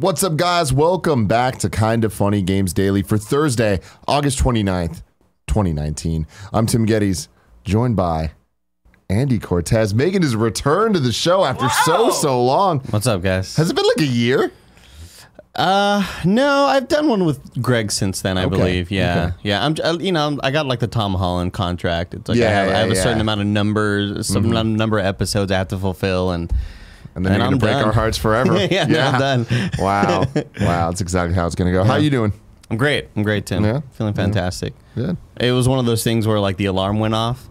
What's up, guys? Welcome back to Kinda Funny Games Daily for Thursday, August 29th, 2019. I'm Tim Gettys, joined by Andy Cortez, making his return to the show after so long. What's up, guys? Has it been like a year? No, I've done one with Greg since then, I believe. Yeah, yeah. I got like the Tom Holland contract. It's like I have a certain amount of numbers, some number of episodes I have to fulfill, and then you're gonna break our hearts forever. yeah, I'm done. Wow, that's exactly how it's gonna go. How you doing? I'm great. I'm great, Tim. Yeah, feeling fantastic. Good. It was one of those things where like the alarm went off.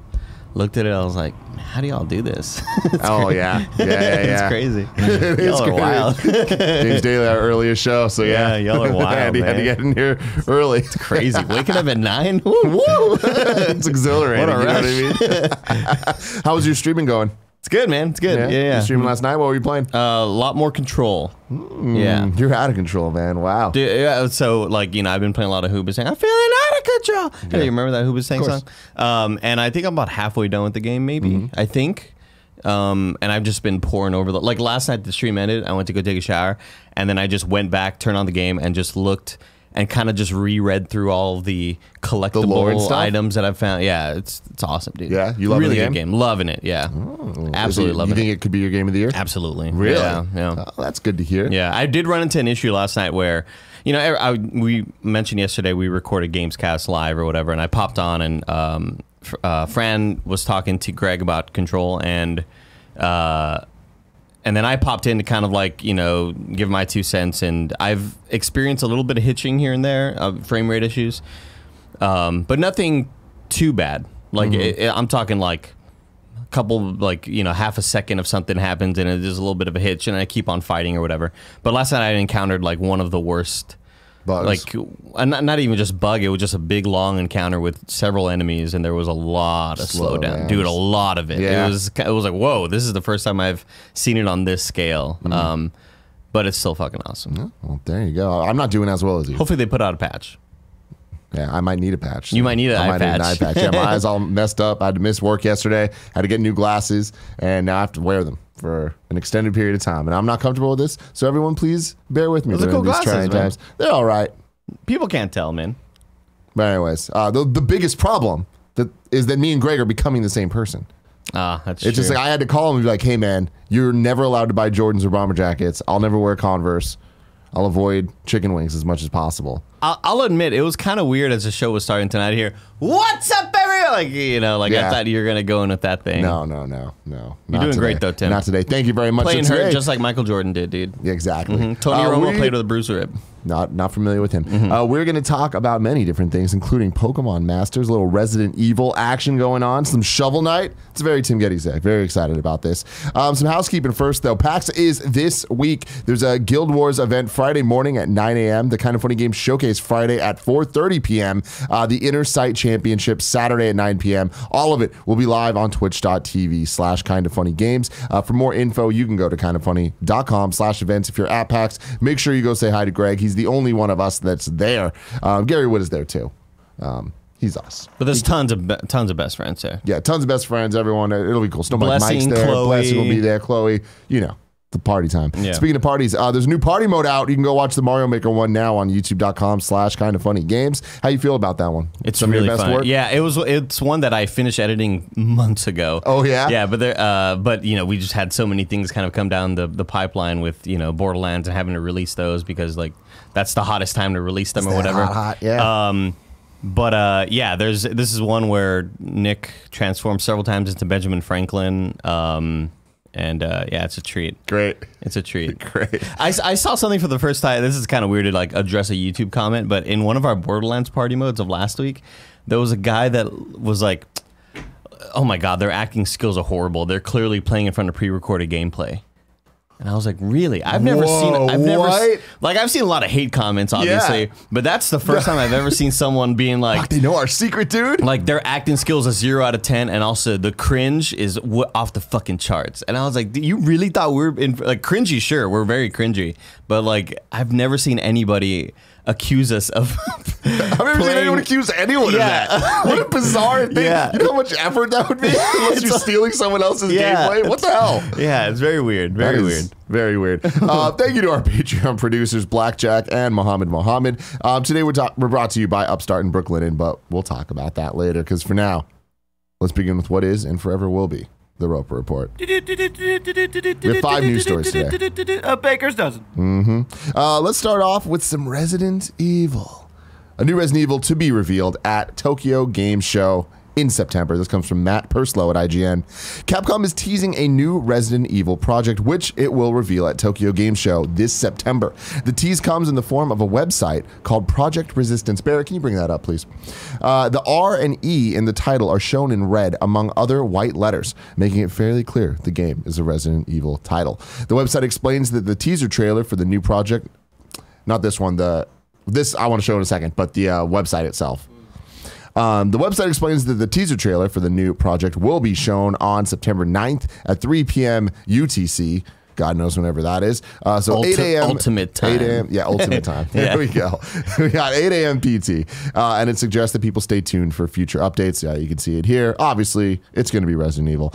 Looked at it, I was like, how do y'all do this? Yeah. It's crazy. Y'all are wild. James Daly, our earliest show, so yeah. Y'all are wild, Andy had to get in here early. It's crazy. Waking up at 9? Woo! It's exhilarating, what a rush. You know what I mean? How was your streaming going? It's good, man. It's good. Yeah. You streaming last night? What were you playing? A lot more Control. Yeah. You're out of control, man. Wow. Dude, so, like, I've been playing a lot of Hubasang. I'm feeling out of control. Yeah. Hey, you remember that Hubasang song? And I think I'm about halfway done with the game, maybe. I think. And I've just been pouring over the... Like, last night the stream ended. I went to go take a shower. And then I just went back, turned on the game, and just looked... and kind of just reread through all of the collectible items that I've found. Yeah, it's awesome, dude. Yeah, you love really the good game. Loving it. Yeah, absolutely loving it. You think it could be your game of the year? Absolutely. Really? Yeah. Oh, that's good to hear. Yeah, I did run into an issue last night where, we mentioned yesterday we recorded Gamescast live or whatever, and I popped on and Fran was talking to Greg about Control and then I popped in to kind of like, give my 2 cents, and I've experienced a little bit of hitching here and there, frame rate issues, but nothing too bad. Like I'm talking like a couple, like, half a second of something happens and it is a little bit of a hitch and I keep on fighting or whatever. But last night I encountered like one of the worst bugs. Like not even just bug, it was just a big long encounter with several enemies, and there was a lot of slowdown, dude. A lot of it. Yeah. It was like, whoa, this is the first time I've seen it on this scale. But it's still fucking awesome. Yeah, well, there you go. I'm not doing as well as you. Hopefully they put out a patch. Yeah, I might need a patch. You might need an eye patch. Yeah, my eyes all messed up. I had to miss work yesterday. Had to get new glasses, and now I have to wear them for an extended period of time. And I'm not comfortable with this, so everyone please bear with me during these trying times. They're all right. People can't tell, man. But anyways, the biggest problem is that me and Greg are becoming the same person. That's It's just like I had to call him and be like, hey, man, you're never allowed to buy Jordans or bomber jackets. I'll never wear Converse. I'll avoid chicken wings as much as possible. I'll admit, it was kind of weird as the show was starting tonight here. What's up, everyone? Like, I thought you were going to go in with that thing. No. You're doing great, though, Tim. Not today. Thank you very much. Playing hurt just like Michael Jordan did, dude. Yeah, exactly. Tony Romo played with a bruised rib. Not familiar with him. We're going to talk about many different things, including Pokemon Masters, a little Resident Evil action going on, some Shovel Knight. It's a very Tim Gettys day. Very excited about this. Some housekeeping first, though. PAX is this week. There's a Guild Wars event Friday morning at 9 a.m., the Kinda Funny Games Showcase Friday at 4:30 p.m., the Inner Sight Championship Saturday at 9 p.m. All of it will be live on twitch.tv/kindafunnygames. For more info, you can go to kindafunny.com/events. If you're at PAX, make sure you go say hi to Greg. He's the only one of us that's there. Gary Wood is there too. He's us. But there's tons of best friends there. Yeah, tons of best friends. Everyone, it'll be cool. Snowbike Mike's there. Chloe. Blessing will be there. Chloe, the party time. Yeah. Speaking of parties, there's a new party mode out. You can go watch the Mario Maker one now on youtube.com/kindafunnygames. How you feel about that one? It's some really of your best work? Yeah, it's one that I finished editing months ago. Oh yeah? Yeah, but we just had so many things kind of come down the pipeline with, Borderlands and having to release those because like that's the hottest time to release them or whatever. Hot, yeah. This is one where Nick transforms several times into Benjamin Franklin. It's a treat. Great. It's a treat. Great. I saw something for the first time. This is kind of weird to like address a YouTube comment, but in one of our Borderlands party modes of last week, there was a guy that was like, oh my God, their acting skills are horrible. They're clearly playing in front of pre-recorded gameplay. And I was like, really? I've seen a lot of hate comments, obviously, but that's the first time I've ever seen someone being like, fuck, they know our secret, dude. Like their acting skills are 0 out of 10, and also the cringe is off the fucking charts. And I was like, you really thought we're in like cringy? Sure, we're very cringy, but like I've never seen anybody accuse us of. I've never seen anyone accuse anyone of that. What a bizarre thing. Yeah. You know how much effort that would be? Unless you're stealing someone else's gameplay? What the hell? Yeah, it's very weird. Very weird. Very weird. Thank you to our Patreon producers, Blackjack and Mohammed. Today we're brought to you by Upstart and Brooklinen, but we'll talk about that later, because for now, let's begin with what is and forever will be the Roper Report. We have 5 news stories today. A baker's dozen. Let's start off with some Resident Evil. A new Resident Evil to be revealed at Tokyo Game Show in September. This comes from Matt Perslow at IGN. Capcom is teasing a new Resident Evil project, which it will reveal at Tokyo Game Show this September. The tease comes in the form of a website called Project Resistance. Barrett, can you bring that up, please? The R and E in the title are shown in red among other white letters, making it fairly clear the game is a Resident Evil title. The website explains that the teaser trailer for the new project, not this one, this I want to show in a second, but the website itself. The website explains that the teaser trailer for the new project will be shown on September 9th at 3 p.m. UTC. God knows whenever that is. So 8 a.m. Ultimate time. 8 a.m. Yeah, ultimate time. There we go. We got 8 a.m. PT. And it suggests that people stay tuned for future updates. Yeah, you can see it here. Obviously, it's going to be Resident Evil.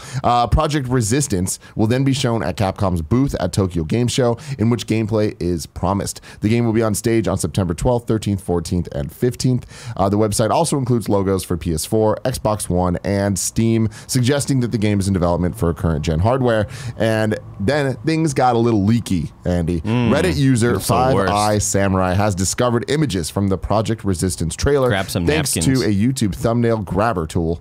Project Resistance will then be shown at Capcom's booth at Tokyo Game Show, in which gameplay is promised. The game will be on stage on September 12th, 13th, 14th, and 15th. The website also includes logos for PS4, Xbox One, and Steam, suggesting that the game is in development for current gen hardware. And then things got a little leaky, Andy. Reddit user Five Eye Samurai has discovered images from the Project Resistance trailer thanks to a YouTube thumbnail grabber tool,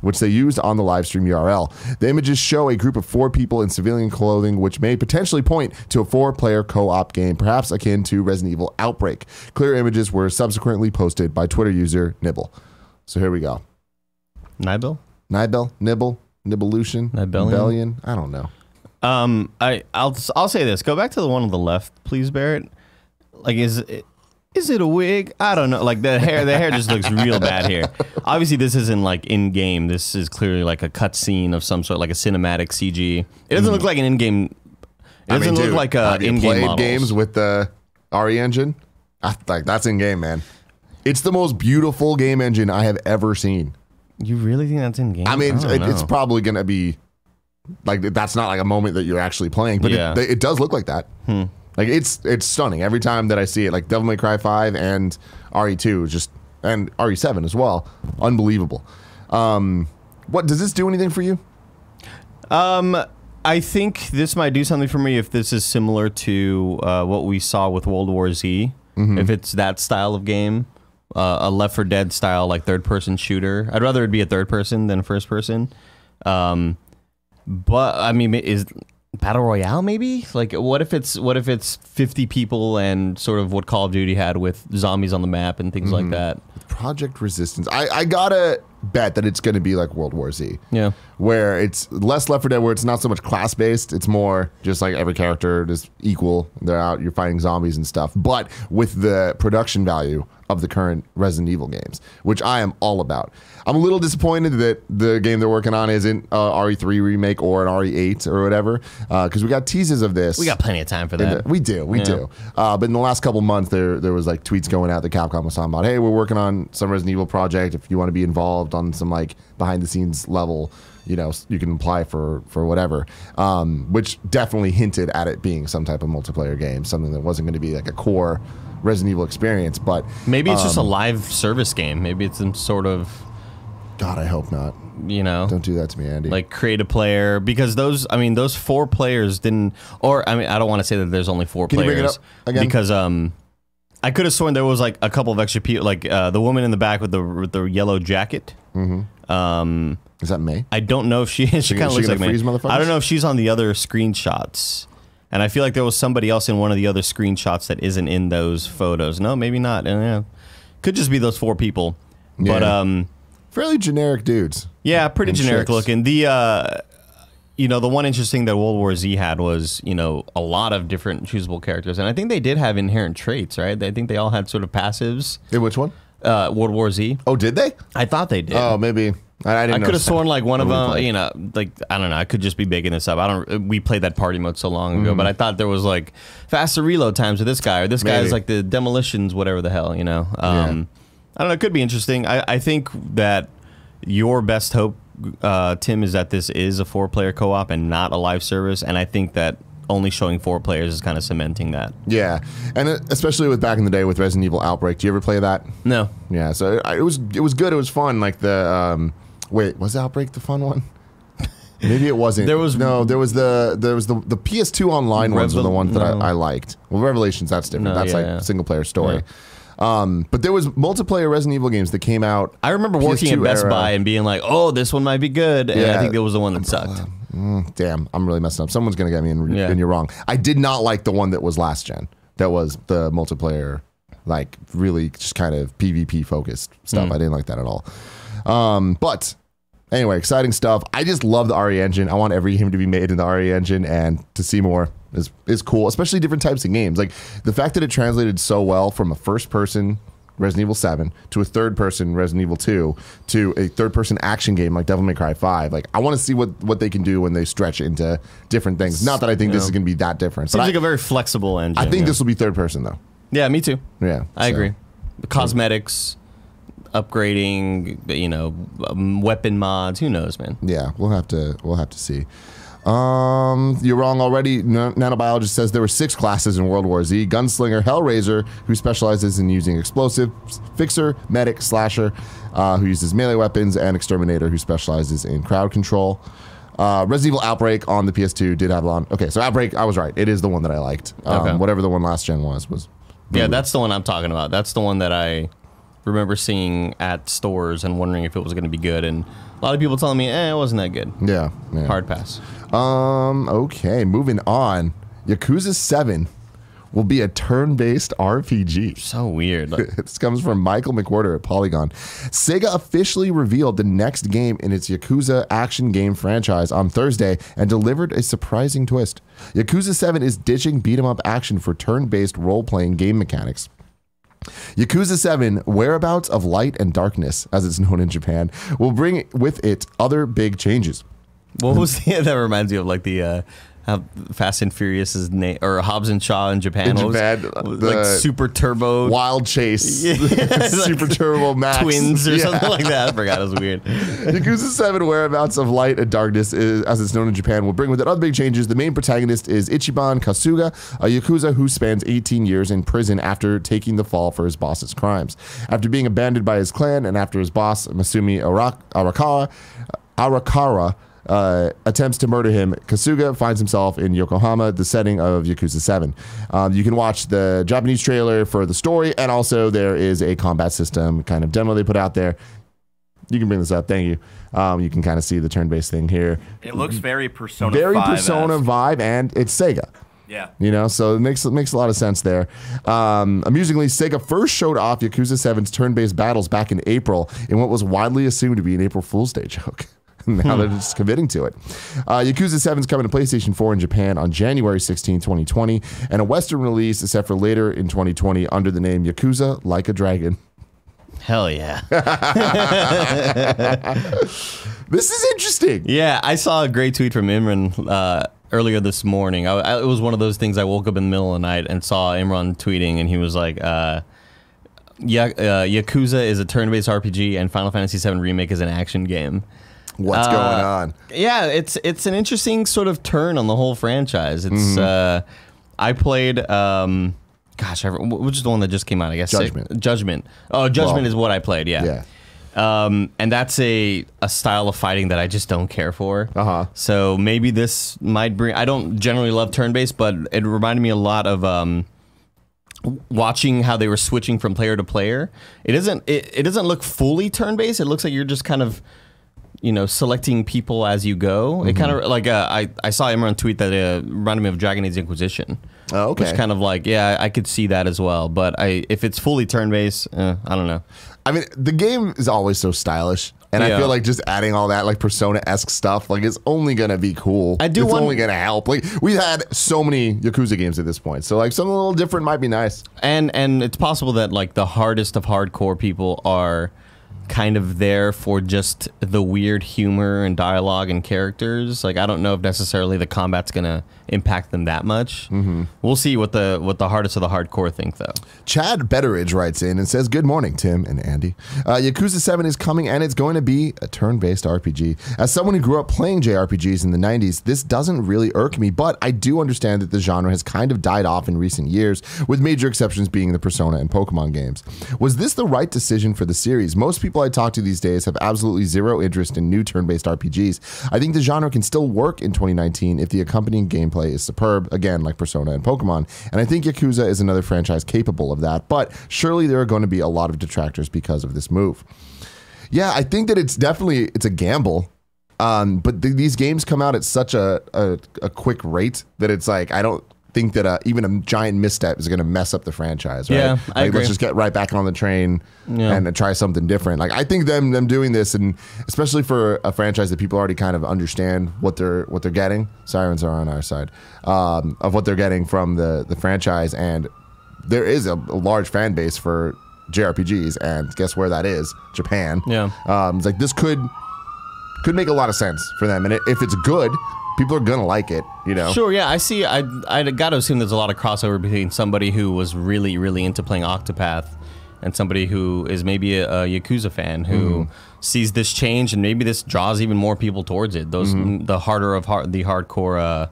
which they used on the live stream URL. The images show a group of 4 people in civilian clothing, which may potentially point to a 4-player co-op game, perhaps akin to Resident Evil Outbreak. Clear images were subsequently posted by Twitter user Nibble. So here we go. Nibble? Nibble? Nibbelution? Nibellion? I don't know. I'll say this. Go back to the one on the left, please, Barrett. Like, is it a wig? I don't know. Like the hair just looks real bad here. Obviously, this isn't like in game. This is clearly like a cut scene of some sort, like a cinematic CG. It doesn't look like an in game. It doesn't look like a in game models. Games with the RE engine. Like that's in game, man. It's the most beautiful game engine I have ever seen. You really think that's in game? I mean, it's probably gonna be. Like that's not like a moment that you're actually playing, but it does look like that. Like it's stunning every time that I see it. Like Devil May Cry 5 and RE2 and RE7 as well. Unbelievable. What does this do anything for you? I think this might do something for me if this is similar to what we saw with World War Z. If it's that style of game, a Left 4 Dead style like third-person shooter. I'd rather it be a third person than first person. But I mean, is Battle Royale maybe? Like, what if it's 50 people and sort of what Call of Duty had with zombies on the map and things like that? Project Resistance. I gotta bet that it's gonna be like World War Z. Yeah. Where it's less Left 4 Dead, where it's not so much class based. It's more just like every character is equal. They're out, you're fighting zombies and stuff. But with the production value of the current Resident Evil games, which I am all about. I'm a little disappointed that the game they're working on isn't RE3 remake or an RE8 or whatever, because we got teases of this. We got plenty of time for that. We do. But in the last couple months, there was like tweets going out that Capcom was talking about, hey, we're working on some Resident Evil project. If you want to be involved on some like behind the scenes level, you know, you can apply for whatever, which definitely hinted at it being some type of multiplayer game, something that wasn't going to be like a core Resident Evil experience. But maybe it's just a live service game. Maybe it's some sort of, God, I hope not. You know, don't do that to me, Andy. Like create a player, because those 4 players didn't, or I mean, I don't want to say that there's only 4 players. Can you bring it up again? Because I could have sworn there was like a couple of extra people, like the woman in the back with the yellow jacket. Is that May? I don't know if she kind of looks like May. I don't know if she's on the other screenshots. And I feel like there was somebody else in one of the other screenshots that isn't in those photos. No, maybe not. Could just be those 4 people. Yeah. But fairly generic dudes. Yeah, pretty generic looking. The the one interesting that World War Z had was, a lot of different choosable characters. And I think they did have inherent traits, right? I think they all had sort of passives. In which one? World War Z. Oh, did they? I thought they did. Oh, maybe I could have sworn like one of them, replay. you know, like I don't know. I could just be making this up. We played that party mode so long ago, but I thought there was like faster reload times with this guy, or this guy is like the demolitions, whatever the hell, you know. I don't know. It could be interesting. I think that your best hope, Tim, is that this is a 4-player co-op and not a live service, and I think that only showing 4 players is kind of cementing that. Yeah, and especially with back in the day with Resident Evil Outbreak. Do you ever play that? No. Yeah, so it was good. It was fun. Like the wait, was Outbreak the fun one? Maybe it wasn't. There was the PS2 online ones are the ones that I liked. Well, Revelations, that's different. That's like single player story. Yeah. But there was multiplayer Resident Evil games that came out. I remember working at Best Buy and being like, "Oh, this one might be good," and I think that was the one that sucked. Damn, I'm really messing up. Someone's gonna get me, and you're wrong. I did not like the one that was last gen. That was the multiplayer, like really just kind of PvP focused stuff. I didn't like that at all. But anyway, exciting stuff. I just love the RE engine. I want every game to be made in the RE engine, and to see more is cool, especially different types of games. Like the fact that it translated so well from a first-person Resident Evil 7 to a third-person Resident Evil 2 to a third-person action game like Devil May Cry 5. Like I want to see what they can do when they stretch into different things. Not that I think this is going to be that different. Seems like a very flexible engine. I think this will be third-person though. Yeah, me too. Yeah, I agree. The cosmetics, upgrading, you know, weapon mods. Who knows, man? Yeah, we'll have to see. You're wrong already. Nanobiologist says there were 6 classes in World War Z: Gunslinger, Hellraiser, who specializes in using explosives; Fixer, Medic, Slasher, who uses melee weapons; and Exterminator, who specializes in crowd control. Resident Evil Outbreak on the PS2 did have on. Okay, so Outbreak, I was right. It is the one that I liked. Whatever the one last gen was. Yeah, that's the one I'm talking about. That's the one that I remember seeing at stores and wondering if it was going to be good, and a lot of people telling me, it wasn't that good. Yeah. Hard pass. Okay, moving on. Yakuza 7 will be a turn-based RPG. So weird. This comes from Michael McWhorter at Polygon. Sega officially revealed the next game in its Yakuza action game franchise on Thursday and delivered a surprising twist. Yakuza 7 is ditching beat-em-up action for turn-based role-playing game mechanics. Yakuza 7, Whereabouts of Light and Darkness, as it's known in Japan, will bring with it other big changes. What was that reminds you of like the Fast and Furious's name, or Hobbs and Shaw in Japan? Like Super Turbo Wild Chase, Super like Turbo Max Twins or something like that. I forgot. It was weird. Yakuza 7 Whereabouts of Light and Darkness, as it's known in Japan, will bring with it other big changes. The main protagonist is Ichiban Kasuga, a Yakuza who spends 18 years in prison after taking the fall for his boss's crimes. After being abandoned by his clan and after his boss, Masumi Arakara, attempts to murder him, Kasuga finds himself in Yokohama, the setting of Yakuza 7. You can watch the Japanese trailer for the story, and also there is a combat system kind of demo they put out there. You can bring this up, thank you. You can kind of see the turn-based thing here. It looks very Persona 5. Very Persona vibe, and it's Sega. Yeah. You know, so it makes a lot of sense there. Amusingly, Sega first showed off Yakuza 7's turn-based battles back in April in what was widely assumed to be an April Fool's Day joke. Now they're just committing to it. Yakuza 7 is coming to PlayStation 4 in Japan on January 16, 2020, and a Western release is set for later in 2020 under the name Yakuza Like a Dragon. Hell yeah. This is interesting. Yeah, I saw a great tweet from Imran earlier this morning. It was one of those things I woke up in the middle of the night and saw Imran tweeting, and he was like, Yakuza is a turn-based RPG and Final Fantasy VII Remake is an action game. What's going on? Yeah, it's an interesting sort of turn on the whole franchise. It's I played which is the one that just came out? I guess Judgment. Oh, Judgment is what I played. Yeah. And that's a style of fighting that I just don't care for. So maybe this might bring. I don't generally love turn-based, but it reminded me a lot of watching how they were switching from player to player. It doesn't look fully turn-based. It looks like you're just kind of, you know, selecting people as you go. It kind of like I saw Imran tweet that reminded me of Dragon Age Inquisition. Oh, okay. Which kind of like, yeah, I could see that as well. But if it's fully turn-based, I don't know. I mean, the game is always so stylish. And I feel like just adding all that like Persona-esque stuff, like it's only going to be cool. It's only going to help. Like we've had so many Yakuza games at this point. So like something a little different might be nice. And it's possible that like the hardest of hardcore people are kind of there for just the weird humor and dialogue and characters. Like, I don't know if necessarily the combat's gonna impact them that much. We'll see what the hardest of the hardcore think, though. Chad Betteridge writes in and says, "Good morning, Tim and Andy. Yakuza 7 is coming, and it's going to be a turn-based RPG. As someone who grew up playing JRPGs in the 90s, this doesn't really irk me, but I do understand that the genre has kind of died off in recent years, with major exceptions being the Persona and Pokemon games. Was this the right decision for the series? Most people I talk to these days have absolutely zero interest in new turn-based RPGs. I think the genre can still work in 2019 if the accompanying gameplay is superb, again, like Persona and Pokemon, and I think Yakuza is another franchise capable of that, but surely there are going to be a lot of detractors because of this move." Yeah, I think that it's a gamble, but these games come out at such a quick rate that it's like, I don't think that even a giant misstep is going to mess up the franchise, right? Yeah, I agree. Let's just get right back on the train and try something different. Like, I think them doing this, and especially for a franchise that people already kind of understand what they're getting. Sirens are on our side of what they're getting from the franchise, and there is a large fan base for JRPGs, and guess where that is? Japan. Yeah. It's like, this could make a lot of sense for them, and if it's good, people are gonna like it, you know. Sure, yeah, I see. I got to assume there's a lot of crossover between somebody who was really, really into playing Octopath and somebody who is maybe a Yakuza fan who sees this change, and maybe this draws even more people towards it. Those the hardcore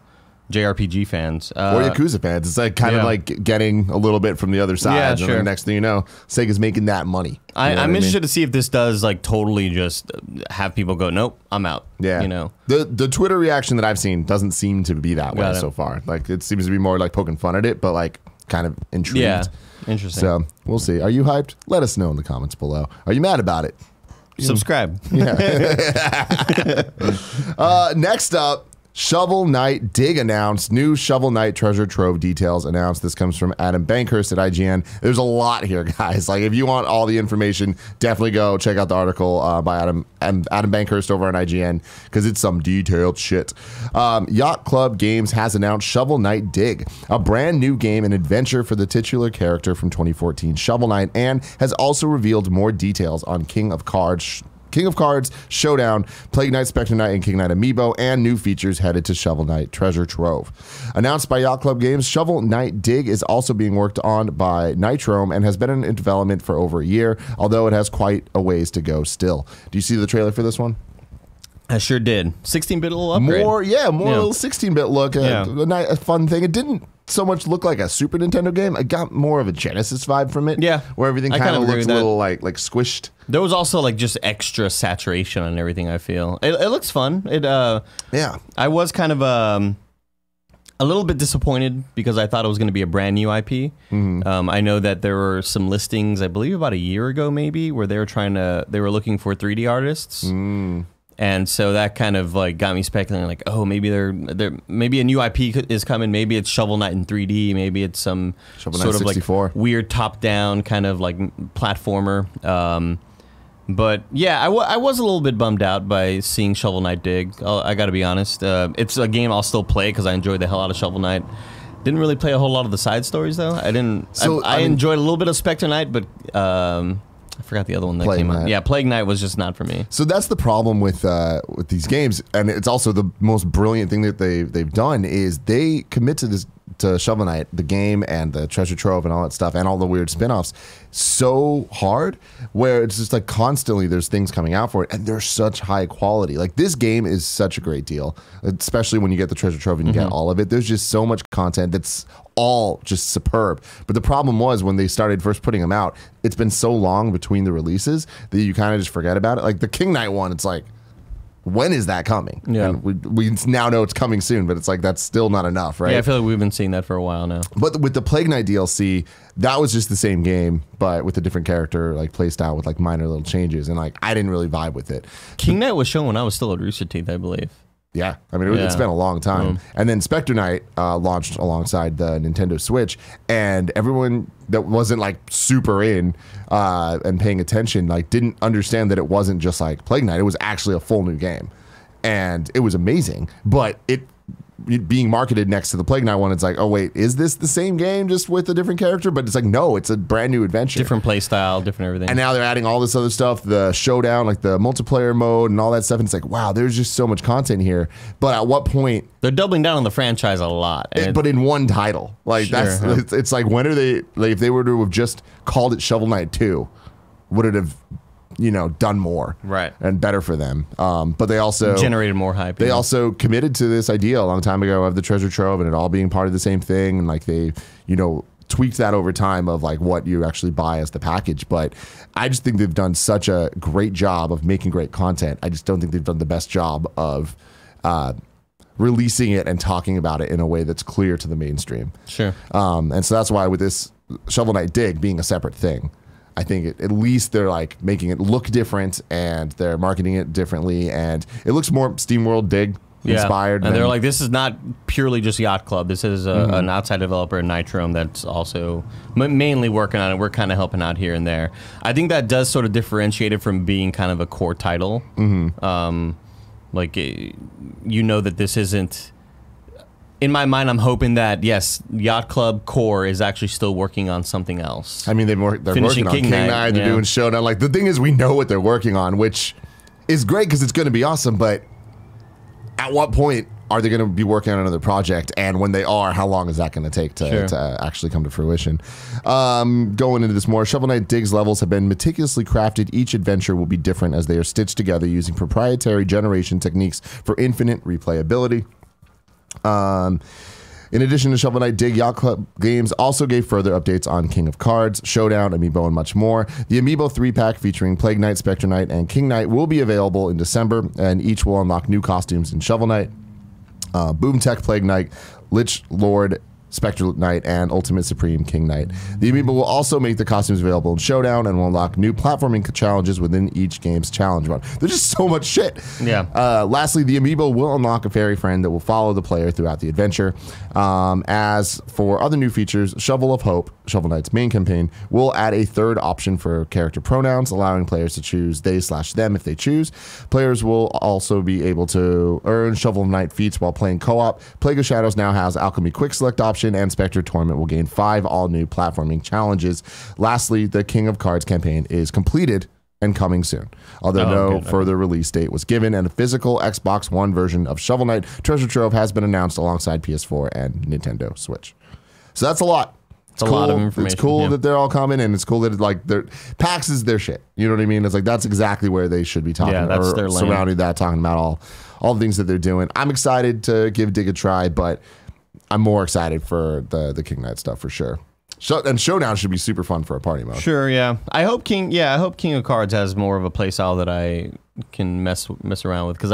JRPG fans or Yakuza fans. It's like kind of like getting a little bit from the other side. Yeah, and sure. then the next thing you know, Sega's making that money. I'm interested to see if this does like totally just have people go, nope, I'm out. Yeah, you know, the Twitter reaction that I've seen doesn't seem to be that way so far. Like, it seems to be more like poking fun at it, but like kind of intrigued. Yeah, interesting. So we'll see. Are you hyped? Let us know in the comments below. Are you mad about it? Subscribe. Yeah. Next up, Shovel Knight Dig announced. New Shovel Knight treasure trove details announced. This comes from Adam Bankhurst at IGN. There's a lot here, guys. Like, if you want all the information, definitely go check out the article by Adam Bankhurst over on IGN, because it's some detailed shit. Yacht Club Games has announced Shovel Knight Dig, a brand new game and adventure for the titular character from 2014, Shovel Knight, and has also revealed more details on King of Cards, Showdown, Plague Knight, Spectre Knight, and King Knight Amiibo, and new features headed to Shovel Knight Treasure Trove. Announced by Yacht Club Games, Shovel Knight Dig is also being worked on by Nitrome and has been in development for over a year, although it has quite a ways to go still. Do you see the trailer for this one? I sure did. 16-bit little upgrade. More little 16-bit look. A fun thing. It didn't so much look like a Super Nintendo game. I got more of a Genesis vibe from it. Yeah. Where everything kind of looks a little like squished. There was also like just extra saturation on everything, I feel. It looks fun. Yeah. I was kind of a little bit disappointed because I thought it was going to be a brand new IP. I know that there were some listings, I believe about a year ago maybe, where they were looking for 3D artists. And so that kind of like got me speculating, like, oh, maybe maybe a new IP is coming. Maybe it's Shovel Knight in 3D. Maybe it's some Shovel sort Knight of 64. like weird top-down kind of like platformer. But yeah, I was a little bit bummed out by seeing Shovel Knight Dig. I got to be honest. It's a game I'll still play because I enjoyed the hell out of Shovel Knight. Didn't really play a whole lot of the side stories though. I didn't. So I enjoyed a little bit of Spectre Knight, but I forgot the other one that came out. Yeah, Plague Knight was just not for me. So that's the problem with these games, and it's also the most brilliant thing that they've done is they commit to Shovel Knight, the game and the treasure trove and all that stuff and all the weird spin-offs so hard, where it's just like constantly there's things coming out for it, and they're such high quality. Like, this game is such a great deal, especially when you get the treasure trove and you get all of it. There's just so much content that's all just superb. But the problem was when they started first putting them out, it's been so long between the releases that you kind of just forget about it. Like the King Knight one, it's like, when is that coming? Yeah. And we now know it's coming soon, but it's like, that's still not enough, right? Yeah, I feel like we've been seeing that for a while now. But with the Plague Knight DLC, that was just the same game, but with a different character, like play style with like minor little changes. And like, I didn't really vibe with it. King Knight was shown when I was still at Rooster Teeth, I believe. Yeah, I mean, it's been a long time. And then Spectre Knight launched alongside the Nintendo Switch, and everyone that wasn't like super in and paying attention, like, didn't understand that it wasn't just like Plague Knight. It was actually a full new game, and it was amazing. But being marketed next to the Plague Knight one. It's like, oh wait, is this the same game just with a different character? But it's like, no, it's a brand new adventure, different play style, different everything. And now they're adding all this other stuff, the showdown, like the multiplayer mode and all that stuff. And it's like, wow, there's just so much content here. But at what point? They're doubling down on the franchise a lot, but in one title, like it's like, when are they? Like, if they were to have just called it Shovel Knight 2, would it have, done more, right, and better for them? But they also generated more hype. They also committed to this idea a long time ago of the treasure trove and it all being part of the same thing, and like they, tweaked that over time of like what you actually buy as the package. But I just think they've done such a great job of making great content. I just don't think they've done the best job of releasing it and talking about it in a way that's clear to the mainstream. Sure. And so that's why with this Shovel Knight Dig being a separate thing, I think at least they're like making it look different and they're marketing it differently, and it looks more SteamWorld Dig inspired. And they're like, this is not purely just Yacht Club. This is an outside developer, Nitrome, that's also mainly working on it. We're kind of helping out here and there. I think that does sort of differentiate it from being kind of a core title. Like, that this isn't. In my mind, I'm hoping that, yes, Yacht Club core is actually still working on something else. I mean, they're working on King Knight, they're doing Showdown. Like, the thing is, we know what they're working on, which is great because it's going to be awesome, but at what point are they going to be working on another project? And when they are, how long is that going to take to actually come to fruition? Going into this more, Shovel Knight Dig's levels have been meticulously crafted. Each adventure will be different as they are stitched together using proprietary generation techniques for infinite replayability. In addition to Shovel Knight Dig, Yacht Club Games also gave further updates on King of Cards, Showdown, Amiibo, and much more. The Amiibo 3-pack featuring Plague Knight, Spectre Knight, and King Knight will be available in December, and each will unlock new costumes in Shovel Knight, Boom Tech Plague Knight, Lich Lord Spectre Knight, and Ultimate Supreme King Knight. The Amiibo will also make the costumes available in Showdown and will unlock new platforming challenges within each game's challenge mode. There's just so much shit. Yeah. Lastly, the Amiibo will unlock a fairy friend that will follow the player throughout the adventure. As for other new features, Shovel of Hope, Shovel Knight's main campaign, will add a third option for character pronouns, allowing players to choose they/them if they choose. Players will also be able to earn Shovel Knight feats while playing co-op. Plague of Shadows now has Alchemy Quick Select option, and Spectre Torment will gain 5 all-new platforming challenges. Lastly, the King of Cards campaign is completed and coming soon, although no further release date was given, and a physical Xbox One version of Shovel Knight Treasure Trove has been announced alongside PS4 and Nintendo Switch. So that's a lot. It's a lot of information. It's cool that they're all coming, and it's cool that PAX is their shit. You know what I mean? It's like that's exactly where they should be talking. Yeah, that's their lane. Surrounding that, talking about all the things that they're doing. I'm excited to give Dig a try, but I'm more excited for the King Knight stuff for sure. And Showdown should be super fun for a party mode. Sure, yeah. I hope King of Cards has more of a playstyle that I can mess around with, because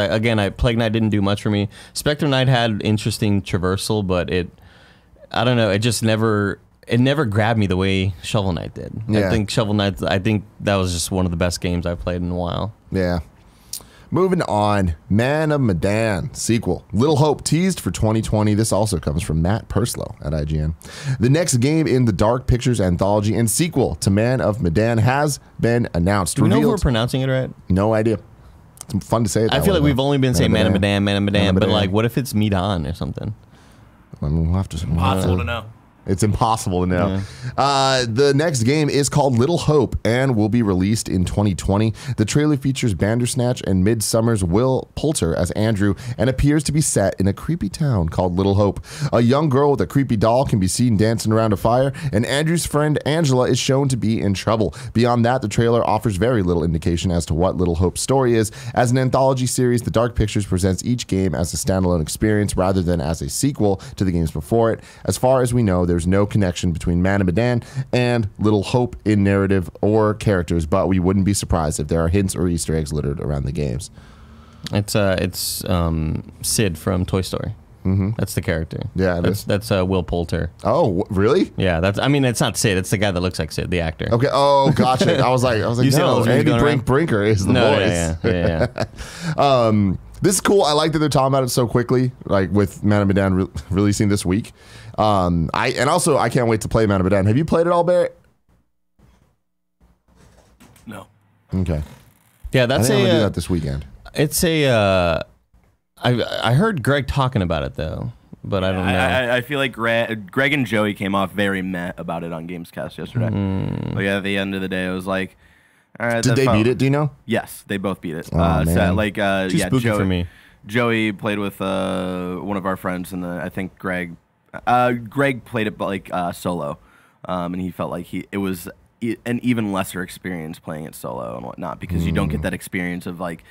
Plague Knight didn't do much for me. Spectre Knight had interesting traversal, but I don't know, it just never grabbed me the way Shovel Knight did. Yeah. I think that was just one of the best games I've played in a while. Yeah. Moving on, Man of Medan sequel. Little Hope teased for 2020. This also comes from Matt Purslow at IGN. The next game in the Dark Pictures Anthology and sequel to Man of Medan has been announced. Do we know if we're pronouncing it right? No idea. It's fun to say it. I feel like we've only been saying Man of Medan, but like, what if it's Medan or something? I mean, we'll have to. Impossible to know. It's impossible to know. Yeah. The next game is called Little Hope and will be released in 2020. The trailer features Bandersnatch and Midsummer's Will Poulter as Andrew and appears to be set in a creepy town called Little Hope. A young girl with a creepy doll can be seen dancing around a fire, and Andrew's friend Angela is shown to be in trouble. Beyond that, the trailer offers very little indication as to what Little Hope's story is. As an anthology series, the Dark Pictures presents each game as a standalone experience rather than as a sequel to the games before it. As far as we know, there's no connection between Man of Medan and Little Hope in narrative or characters, but we wouldn't be surprised if there are hints or Easter eggs littered around the games. It's Sid from Toy Story. That's the character. Yeah, that's Will Poulter. Oh, really? Yeah, it's not Sid. It's the guy that looks like Sid, the actor. Okay. Oh, gotcha. I was like, no, Andy Brinker is the voice. Yeah. This is cool. I like that they're talking about it so quickly, like with Man of Medan releasing this week. I can't wait to play Man of Medan. Have you played it all, Barrett? No. Okay. Yeah, that's I'm gonna do that this weekend. It's a. I heard Greg talking about it though, but I don't know. I feel like Greg and Joey came off very meh about it on Gamescast yesterday. But yeah, at the end of the day, it was like, all right. Did they beat it? Do you know? Yes, they both beat it. Oh, man. So, like, Too spooky for me. Joey played with one of our friends, and I think Greg played it like solo, and he felt like it was an even lesser experience playing it solo and whatnot because you don't get that experience of like.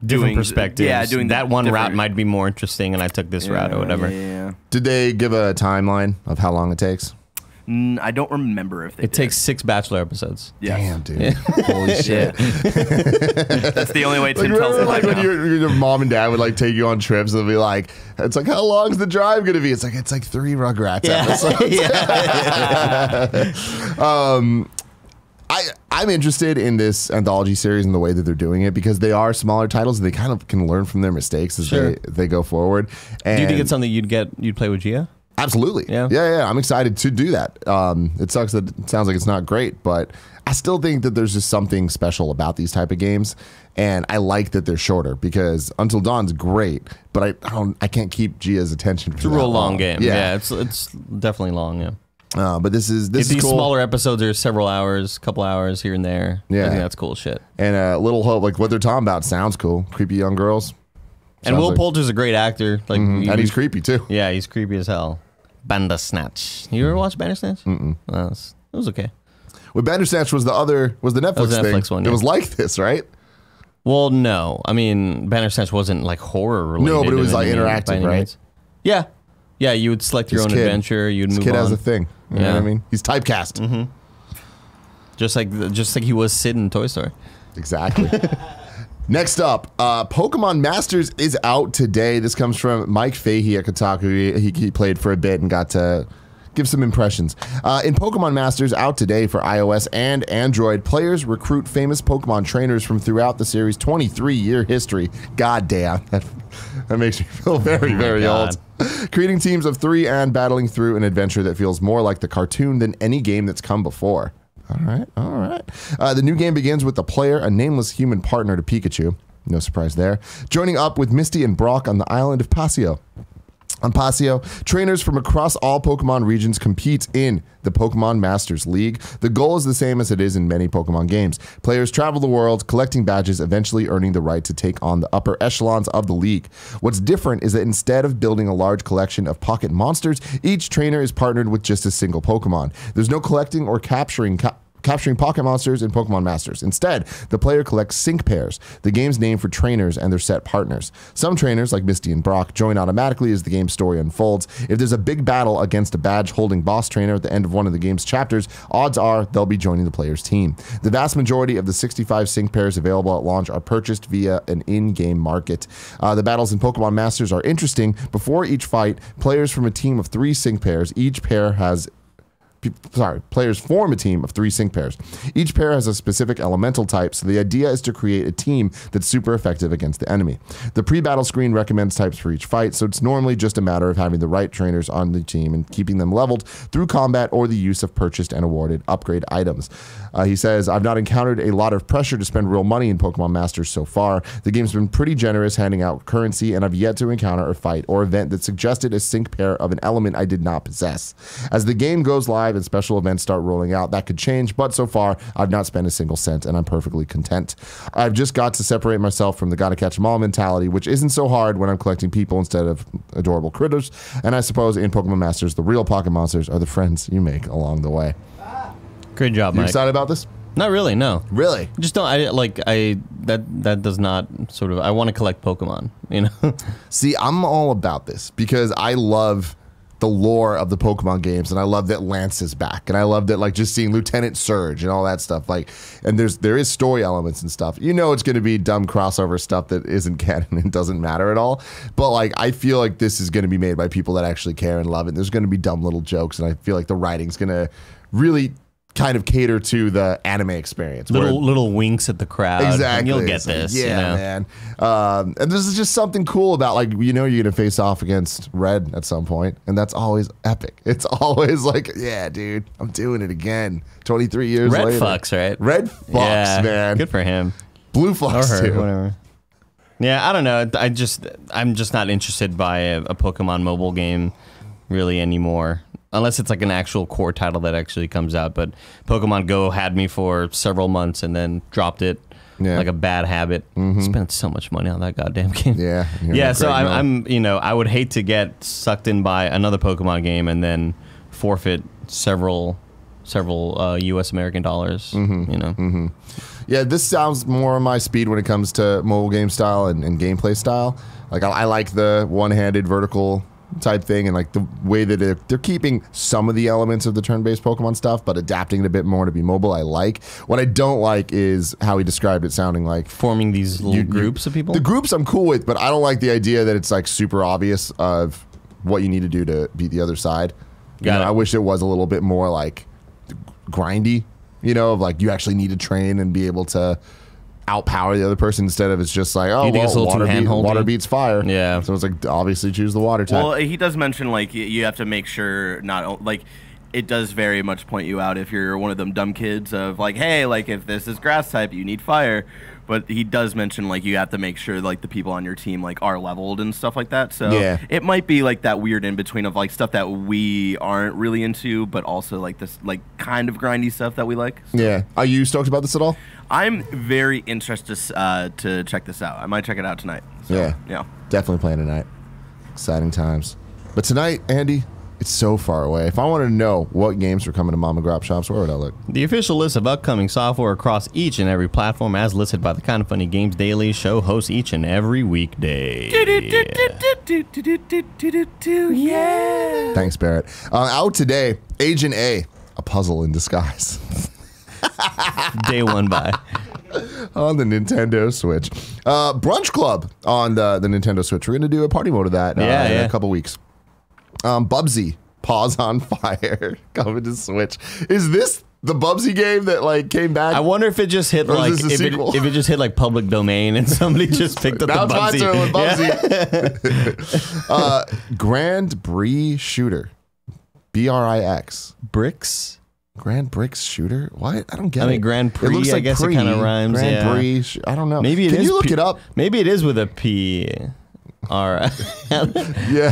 Different perspectives. Yeah, doing that one route might be more interesting, and I took this route or whatever. Yeah. Did they give a timeline of how long it takes? I don't remember if they It takes 6 Bachelor episodes. Yes. Damn, dude. Holy shit. That's the only way Tim tells me. Like when your mom and dad would like take you on trips, they'll be like, it's like, how long's the drive going to be? It's like 3 Rugrats episodes. I'm interested in this anthology series and the way that they're doing it because they are smaller titles and they kind of can learn from their mistakes as they go forward. And do you think it's something you'd play with Gia? Absolutely. Yeah. I'm excited to do that. It sucks that it sounds like it's not great, but I still think that there's just something special about these type of games. And I like that they're shorter because Until Dawn's great, but I can't keep Gia's attention for It's a real long game. Yeah, it's definitely long. Yeah. But this is these cool. Smaller episodes are several hours, couple hours here and there. Yeah, I think that's cool shit. And a little hope, like what they're talking about, sounds cool. Creepy young girls. And Will Poulter's a great actor. Like, and he's creepy too. Yeah, he's creepy as hell. Bandersnatch. You ever watch Bandersnatch? Mm-mm. It was okay. Well, Bandersnatch was the Netflix thing. One, yeah. It was like this, right? Well, no. I mean, Bandersnatch wasn't like horror related. No, but it was like interactive, right? Yeah. Yeah, you would select your own adventure. You'd move on. This kid has a thing. You know what I mean? He's typecast. Mm-hmm. Just like he was Sid in Toy Story. Exactly. Next up, Pokemon Masters is out today. This comes from Mike Fahey at Kotaku. He played for a bit and got to give some impressions. In Pokemon Masters, out today for iOS and Android, players recruit famous Pokemon trainers from throughout the series' 23-year history. God damn, that makes me feel very, very old. Creating teams of 3 and battling through an adventure that feels more like the cartoon than any game that's come before. All right. The new game begins with the player, a nameless human partner to Pikachu. No surprise there. Joining up with Misty and Brock on the island of Pasio. On Pasio, trainers from across all Pokemon regions compete in the Pokemon Masters League. The goal is the same as it is in many Pokemon games. Players travel the world, collecting badges, eventually earning the right to take on the upper echelons of the league. What's different is that instead of building a large collection of pocket monsters, each trainer is partnered with just a single Pokemon. There's no collecting or capturing pocket monsters in Pokemon Masters. Instead, the player collects sync pairs, the game's name for trainers and their set partners. Some trainers, like Misty and Brock, join automatically as the game's story unfolds. If there's a big battle against a badge-holding boss trainer at the end of one of the game's chapters, odds are they'll be joining the player's team. The vast majority of the 65 sync pairs available at launch are purchased via an in-game market. The battles in Pokemon Masters are interesting. Before each fight, players from a team of 3 sync pairs. Players form a team of 3 sync pairs. Each pair has a specific elemental type, so the idea is to create a team that's super effective against the enemy. The pre-battle screen recommends types for each fight, so it's normally just a matter of having the right trainers on the team and keeping them leveled through combat or the use of purchased and awarded upgrade items. He says, I've not encountered a lot of pressure to spend real money in Pokemon Masters so far. The game's been pretty generous handing out currency, and I've yet to encounter a fight or event that suggested a sync pair of an element I did not possess. As the game goes live and special events start rolling out, that could change, but so far I've not spent a single cent and I'm perfectly content. I've just got to separate myself from the gotta catch 'em all mentality, which isn't so hard when I'm collecting people instead of adorable critters. And I suppose in Pokemon Masters, the real pocket monsters are the friends you make along the way. Great job, You Mike. excited about this? Not really, no. Really? Just don't. That does not sort of. I want to collect Pokemon. You know. See, I'm all about this because I love the lore of the Pokemon games, and I love that Lance is back, and I love that, like, just seeing Lieutenant Surge and all that stuff. Like, and there is story elements and stuff. You know, it's going to be dumb crossover stuff that isn't canon and doesn't matter at all. But like, I feel like this is going to be made by people that actually care and love it. There's going to be dumb little jokes, and I feel like the writing's going to really kind of cater to the anime experience. Little winks at the crowd. Exactly. And you'll get this. Yeah, you know? man. And this is just something cool about, like, you know, you're going to face off against Red at some point, and that's always epic. It's always like, yeah, dude, I'm doing it again. 23 years later. Red fucks, right? Red fucks, man. Good for him. Blue fucks, Or her, too. whatever. Yeah, I don't know. I'm just not interested by a Pokemon mobile game really anymore. Unless it's like an actual core title that actually comes out. But Pokemon Go had me for several months and then dropped it like a bad habit. Spent so much money on that goddamn game. Yeah. So I'm I would hate to get sucked in by another Pokemon game and then forfeit several U.S. American dollars. Yeah, this sounds more on my speed when it comes to mobile game style and gameplay style. Like I like the one-handed vertical type thing, and like the way that they're keeping some of the elements of the turn-based Pokemon stuff, but adapting it a bit more to be mobile. I like. What I don't like is how he described it sounding like forming these little groups of people. The groups I'm cool with, but I don't like the idea that it's like super obvious of what you need to do to beat the other side. I wish it was a little bit more like grindy, of like you actually need to train and be able to outpower the other person instead of it's just like, oh, well, water beats fire. Yeah. So it's like, obviously choose the water type. Well, he does mention like you have to make sure not like it does very much point you out if you're one of them dumb kids of like, hey, like if this is grass type, you need fire. But he does mention like you have to make sure like the people on your team like are leveled and stuff like that. So it might be like that weird in between of like stuff that we aren't really into, but also like this like kind of grindy stuff that we like. So. Yeah. Are you stoked about this at all? I'm very interested to check this out. I might check it out tonight. So, yeah. Definitely playing tonight. Exciting times. But tonight, Andy, it's so far away. If I wanted to know what games were coming to Mom and Grop shops, where would I look? The official list of upcoming software across each and every platform as listed by the Kind of Funny Games Daily show hosts each and every weekday. Yeah. Thanks, Barrett. Out today, Agent A, a puzzle in disguise. Day one by. On the Nintendo Switch. Brunch Club on the Nintendo Switch. We're going to do a party mode of that in a couple weeks. Bubsy, Paws on Fire, coming to Switch. Is this the Bubsy game that like came back? I wonder if it just hit like if it just hit like public domain and somebody just picked up the Bubsy. Bubsy. Grand Prix Shooter, BRIX. Bricks. Grand Bricks Shooter? What? I don't get it. I mean, Grand Prix, it looks like I guess it kind of rhymes. Grand Prix. I don't know. Maybe it is. Can you look it up? Maybe it is with a P. R. Yeah.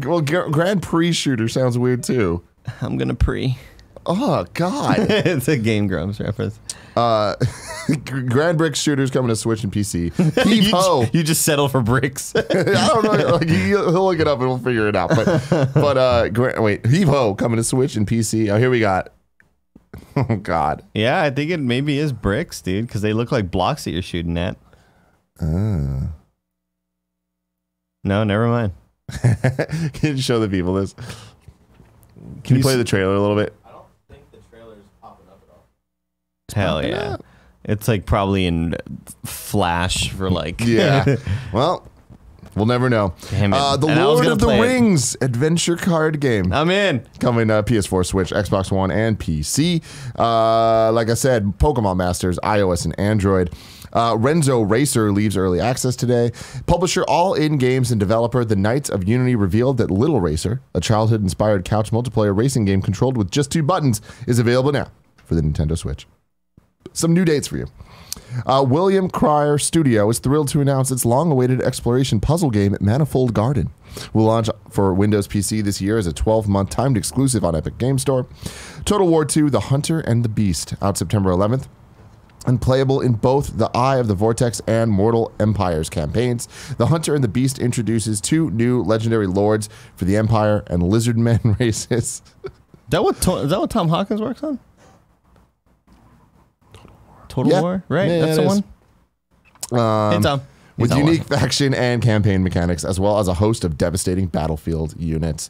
Well, Grand Prix Shooter sounds weird too. I'm gonna pre. Oh God. It's a Game Grumps reference. Grand Bricks Shooter's coming to Switch and PC. Heave Ho. You just settle for bricks. I don't know. Like, he'll look it up and we'll figure it out. But Heave Ho coming to Switch and PC. Oh, here we got. Oh God. Yeah, I think it maybe is bricks, dude, because they look like blocks that you're shooting at. No, never mind. Can you show the people this? Can you play the trailer a little bit? I don't think the trailer is popping up at all. Hell yeah. It's like probably in Flash for like... Yeah. Well, we'll never know. Damn it. The Lord of the Rings adventure card game. I'm in. Coming to PS4, Switch, Xbox One, and PC. Like I said, Pokemon Masters, iOS and Android. Renzo Racer leaves early access today. Publisher All In Games and developer The Knights of Unity revealed that Little Racer, a childhood-inspired couch multiplayer racing game controlled with just 2 buttons, is available now for the Nintendo Switch. Some new dates for you. William Cryer Studio is thrilled to announce its long-awaited exploration puzzle game Manifold Garden will launch for Windows PC this year as a 12-month timed exclusive on Epic Game Store. Total War 2, The Hunter and the Beast, out September 11th. And playable in both the Eye of the Vortex and Mortal Empires campaigns. The Hunter and the Beast introduces 2 new legendary lords for the Empire and Lizardmen races. Is that what Tom Hawkins works on? Total War, right? Yeah, that's the one? Hey, Tom. With unique faction and campaign mechanics, as well as a host of devastating battlefield units.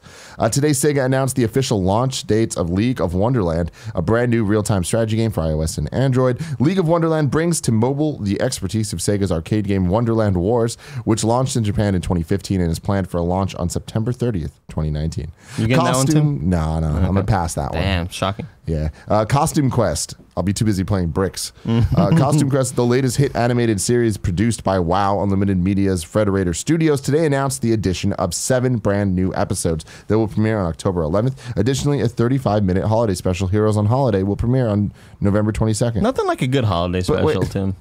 Today, Sega announced the official launch dates of League of Wonderland, a brand new real-time strategy game for iOS and Android. League of Wonderland brings to mobile the expertise of Sega's arcade game Wonderland Wars, which launched in Japan in 2015 and is planned for a launch on September 30th, 2019. You getting that one too? No. Okay. I'm going to pass that one. Damn, shocking. Yeah. Costume Quest. I'll be too busy playing bricks. Costume Quest, the latest hit animated series produced by WoW Unlimited Media's Frederator Studios, today announced the addition of 7 brand new episodes that will premiere on October 11th. Additionally, a 35-minute holiday special, Heroes on Holiday, will premiere on November 22nd. Nothing like a good holiday special, Tim.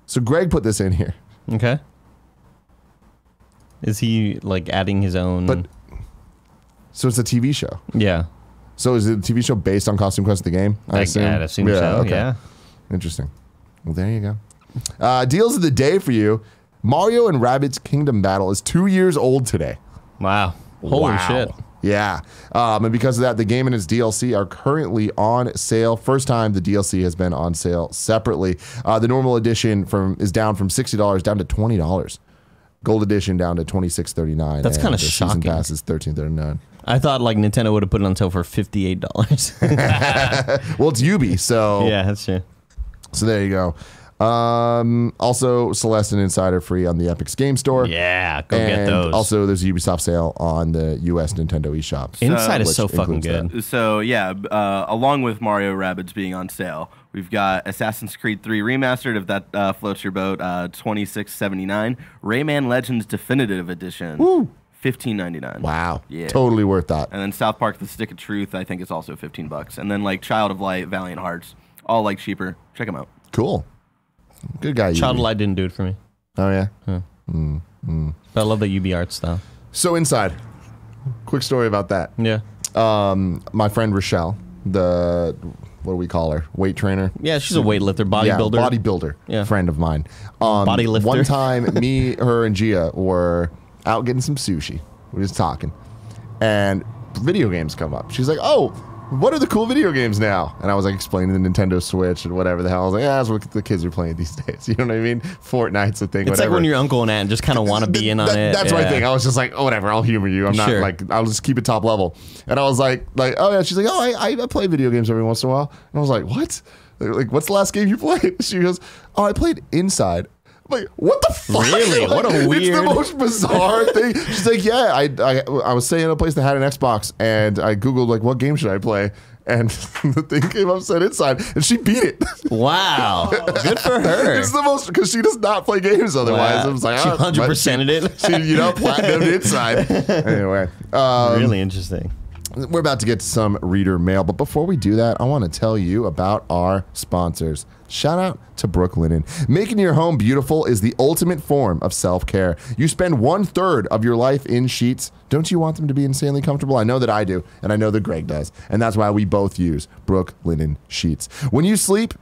So Greg put this in here. Okay. Is he like adding his own? But so it's a TV show. Yeah. So is it a TV show based on Costume Quest the game? I'd assume so. Okay. Yeah. Interesting. Well, there you go. Deals of the day for you. Mario and Rabbids Kingdom Battle is 2 years old today. Wow. Holy shit. Yeah. And because of that, the game and its DLC are currently on sale. First time the DLC has been on sale separately. The normal edition is down from $60 down to $20. Gold edition down to $26.39. That's kind of shocking. shocking. Season pass is $13.39. I thought like Nintendo would have put it on sale for $58. Well, it's Ubi, so Yeah, that's true. So there you go. Also, Celeste and Insider free on the Epic's Game Store. Yeah, go get those. Also, there's a Ubisoft sale on the US Nintendo eShop. Inside is so fucking good. So yeah, along with Mario Rabbids being on sale, we've got Assassin's Creed 3 Remastered, if that floats your boat, $26.79. Rayman Legends Definitive Edition, $15.99. Wow, yeah, totally worth that. And then South Park: The Stick of Truth, I think is also $15. And then like Child of Light, Valiant Hearts, all like cheaper. Check them out. Cool. Good guy. Child of Ubi. Light didn't do it for me. Oh yeah. Huh. But I love the UB art style. So Inside, quick story about that. Yeah. My friend Rochelle, what do we call her? Weight trainer. Yeah, she's a weightlifter, bodybuilder. Yeah, bodybuilder. Yeah. Friend of mine. Body lifter. One time, me, her, and Gia were out getting some sushi. We were just talking, and video games come up. She's like, "Oh, what are the cool video games now?" And I was like explaining the Nintendo Switch and whatever the hell. I was like, "Yeah, that's what the kids are playing these days." You know what I mean? Fortnite's a thing. It's whatever. like when your uncle and aunt just kind of want to be in on it. That's my thing. I was just like, "Oh, whatever. I'll humor you. I'm not like, I'll just keep it top level." And I was like, "Oh yeah." She's like, "Oh, I play video games every once in a while." And I was like, "What? Like, what's the last game you played?" She goes, "Oh, I played Inside." I'm like, what the fuck? Really? What a weird... It's the most bizarre thing. She's like, yeah, I was staying in a place that had an Xbox, and I Googled, like, what game should I play? And the thing came up, said Inside, and she beat it. Wow. Good for her. It's the most, because she does not play games otherwise. Wow. I was like, she 100%ed it. She, platinumed Inside. Anyway. Really interesting. We're about to get to some reader mail, but before we do that, I want to tell you about our sponsors. Shout out to Brooklinen. Making your home beautiful is the ultimate form of self-care. You spend 1/3 of your life in sheets. Don't you want them to be insanely comfortable? I know that I do, and I know that Greg does, and that's why we both use Brooklinen sheets. When you sleep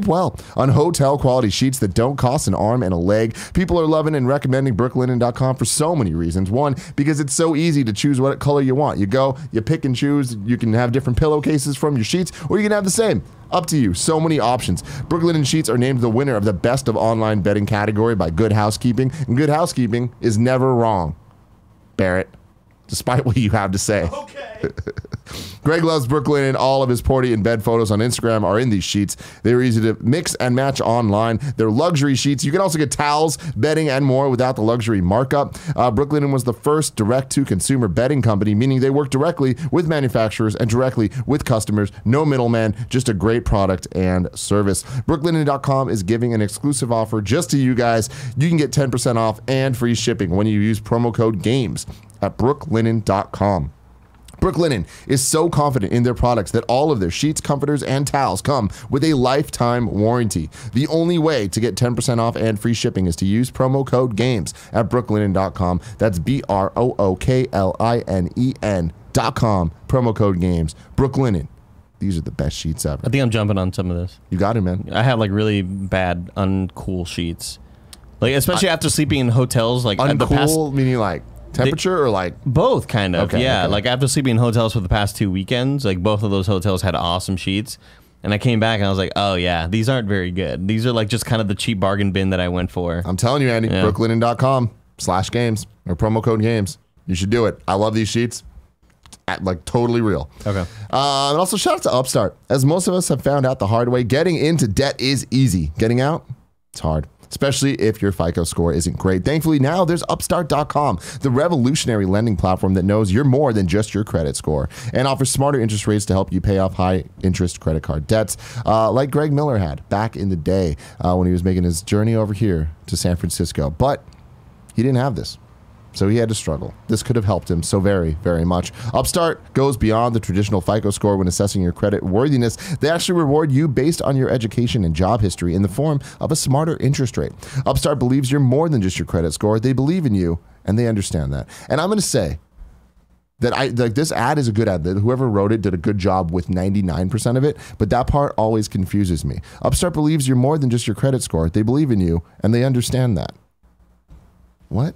well on hotel quality sheets that don't cost an arm and a leg. People are loving and recommending Brooklinen.com for so many reasons. One, because it's so easy to choose what color you want. You go, you pick and choose. You can have different pillowcases from your sheets, or you can have the same. Up to you. So many options. Brooklinen Sheets are named the winner of the Best of Online Bedding category by Good Housekeeping, and Good Housekeeping is never wrong. Barrett, despite what you have to say. Okay. Greg loves Brooklinen. All of his party and bed photos on Instagram are in these sheets. They're easy to mix and match online. They're luxury sheets. You can also get towels, bedding, and more without the luxury markup. Brooklinen was the first direct-to-consumer bedding company, meaning they work directly with manufacturers and directly with customers. No middleman, just a great product and service. Brooklinen.com is giving an exclusive offer just to you guys. You can get 10% off and free shipping when you use promo code GAMES at brooklinen.com. Brooklinen is so confident in their products that all of their sheets, comforters, and towels come with a lifetime warranty. The only way to get 10% off and free shipping is to use promo code GAMES at brooklinen.com. That's BROOKLINEN.com. Promo code GAMES. Brooklinen. These are the best sheets ever. I think I'm jumping on some of this. You got it, man. I have like really bad, uncool sheets. Like, especially after sleeping in hotels. Like, Uncool, the past, meaning like temperature or like? Both, kind of. Okay, yeah. okay. Like, after sleeping in hotels for the past 2 weekends, like, both of those hotels had awesome sheets. And I came back and I was like, oh, yeah, these aren't very good. These are like just kind of the cheap bargain bin that I went for. I'm telling you, Andy, Yeah. brooklinen.com/games or promo code GAMES. You should do it. I love these sheets. Like totally real. Okay. And also shout out to Upstart. As most of us have found out the hard way, getting into debt is easy. Getting out, it's hard. Especially if your FICO score isn't great. Thankfully, now there's Upstart.com, the revolutionary lending platform that knows you're more than just your credit score and offers smarter interest rates to help you pay off high-interest credit card debts, like Greg Miller had back in the day when he was making his journey over here to San Francisco. But he didn't have this. so he had to struggle. This could have helped him so very, very much. Upstart goes beyond the traditional FICO score when assessing your credit worthiness. They actually reward you based on your education and job history in the form of a smarter interest rate. Upstart believes you're more than just your credit score. They believe in you, and they understand that. And I'm going to say that this ad is a good ad. Whoever wrote it did a good job with 99% of it, but that part always confuses me. Upstart believes you're more than just your credit score. They believe in you, and they understand that. What?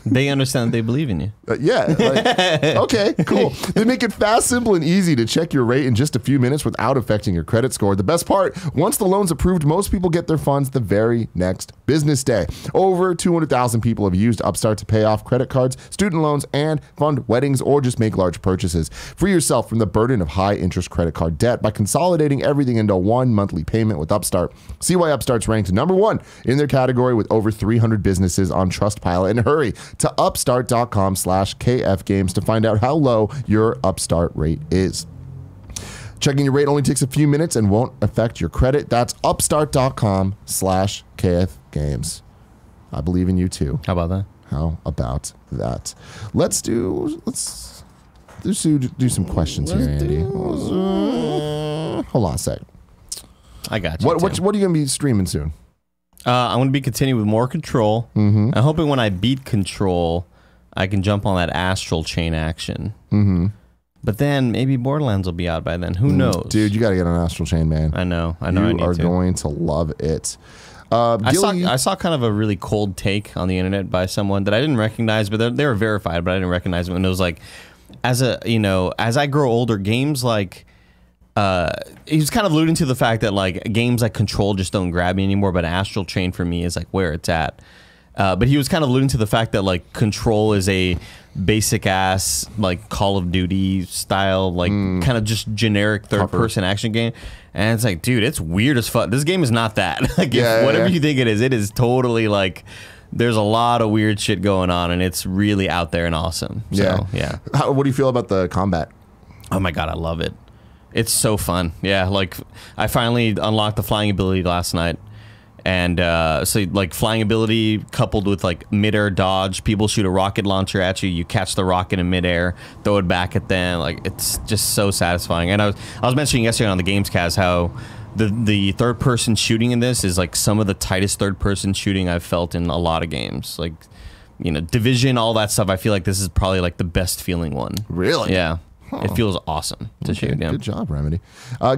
They understand that they believe in you. Yeah. Okay, cool. They make it fast, simple, and easy to check your rate in just a few minutes without affecting your credit score. The best part, once the loan's approved, most people get their funds the very next business day. Over 200,000 people have used Upstart to pay off credit cards, student loans, and fund weddings or just make large purchases. Free yourself from the burden of high-interest credit card debt by consolidating everything into one monthly payment with Upstart. See why Upstart's ranked #1 in their category with over 300 businesses on Trustpilot. And hurry to upstart.com/KFGames to find out how low your Upstart rate is. Checking your rate only takes a few minutes and won't affect your credit. That's upstart.com/KFGames. I believe in you too. How about that? How about that? Let's do some questions here, Andy. Hold on a sec. I got you. What are you going to be streaming soon? I'm going to be continuing with more Control. I'm hoping when I beat Control, I can jump on that astral chain action. But then maybe Borderlands will be out by then. Who knows? Dude, you got to get on Astral Chain, man. I know. You are going to love it. I saw kind of a really cold take on the internet by someone that I didn't recognize, but they were verified, but I didn't recognize them. And it was like, as I grow older, games like, he was kind of alluding to the fact that like games like Control just don't grab me anymore, but Astral Chain for me is like where it's at. But he was kind of alluding to the fact that like Control is a basic ass like Call of Duty style, like kind of just generic third person action game. And it's like, dude, it's weird as fuck. This game is not that. Like whatever you think it is totally like, there's a lot of weird shit going on and it's really out there and awesome. So, yeah. What do you feel about the combat? Oh my God, I love it. It's so fun. Yeah, like I finally unlocked the flying ability last night. And so like flying ability coupled with like midair dodge, people shoot a rocket launcher at you, you catch the rocket in midair, throw it back at them. Like it's just so satisfying. And I was mentioning yesterday on the Gamescast how the third person shooting in this is like some of the tightest third person shooting I've felt in a lot of games. Like, you know, Division, all that stuff. I feel like this is probably like the best feeling one. Really? Yeah. It feels awesome to shoot. Yeah. Good job, Remedy.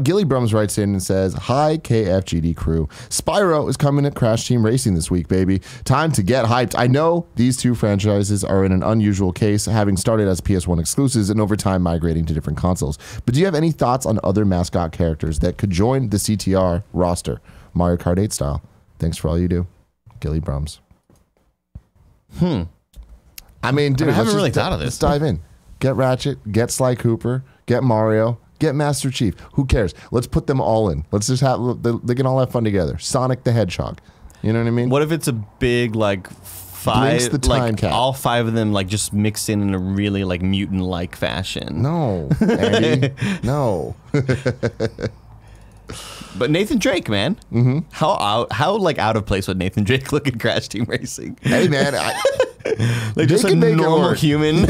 Gilly Brums writes in and says, "Hi, KFGD crew. Spyro is coming to Crash Team Racing this week, baby. Time to get hyped. I know these two franchises are in an unusual case, having started as PS1 exclusives and over time migrating to different consoles. But do you have any thoughts on other mascot characters that could join the CTR roster, Mario Kart 8 style? Thanks for all you do, Gilly Brums." I mean, dude, I haven't really thought of this. Let's dive in. Get Ratchet, get Sly Cooper, get Mario, get Master Chief. Who cares? Let's put them all in. Let's just have, they can all have fun together. Sonic the Hedgehog. You know what I mean? What if it's a big, like, five, the time like, cap. all five of them, like, just mixed in a really, like, mutant-like fashion? No, Andy, no. But Nathan Drake, man. How out of place would Nathan Drake look in Crash Team Racing? Hey, man. Like just a normal human.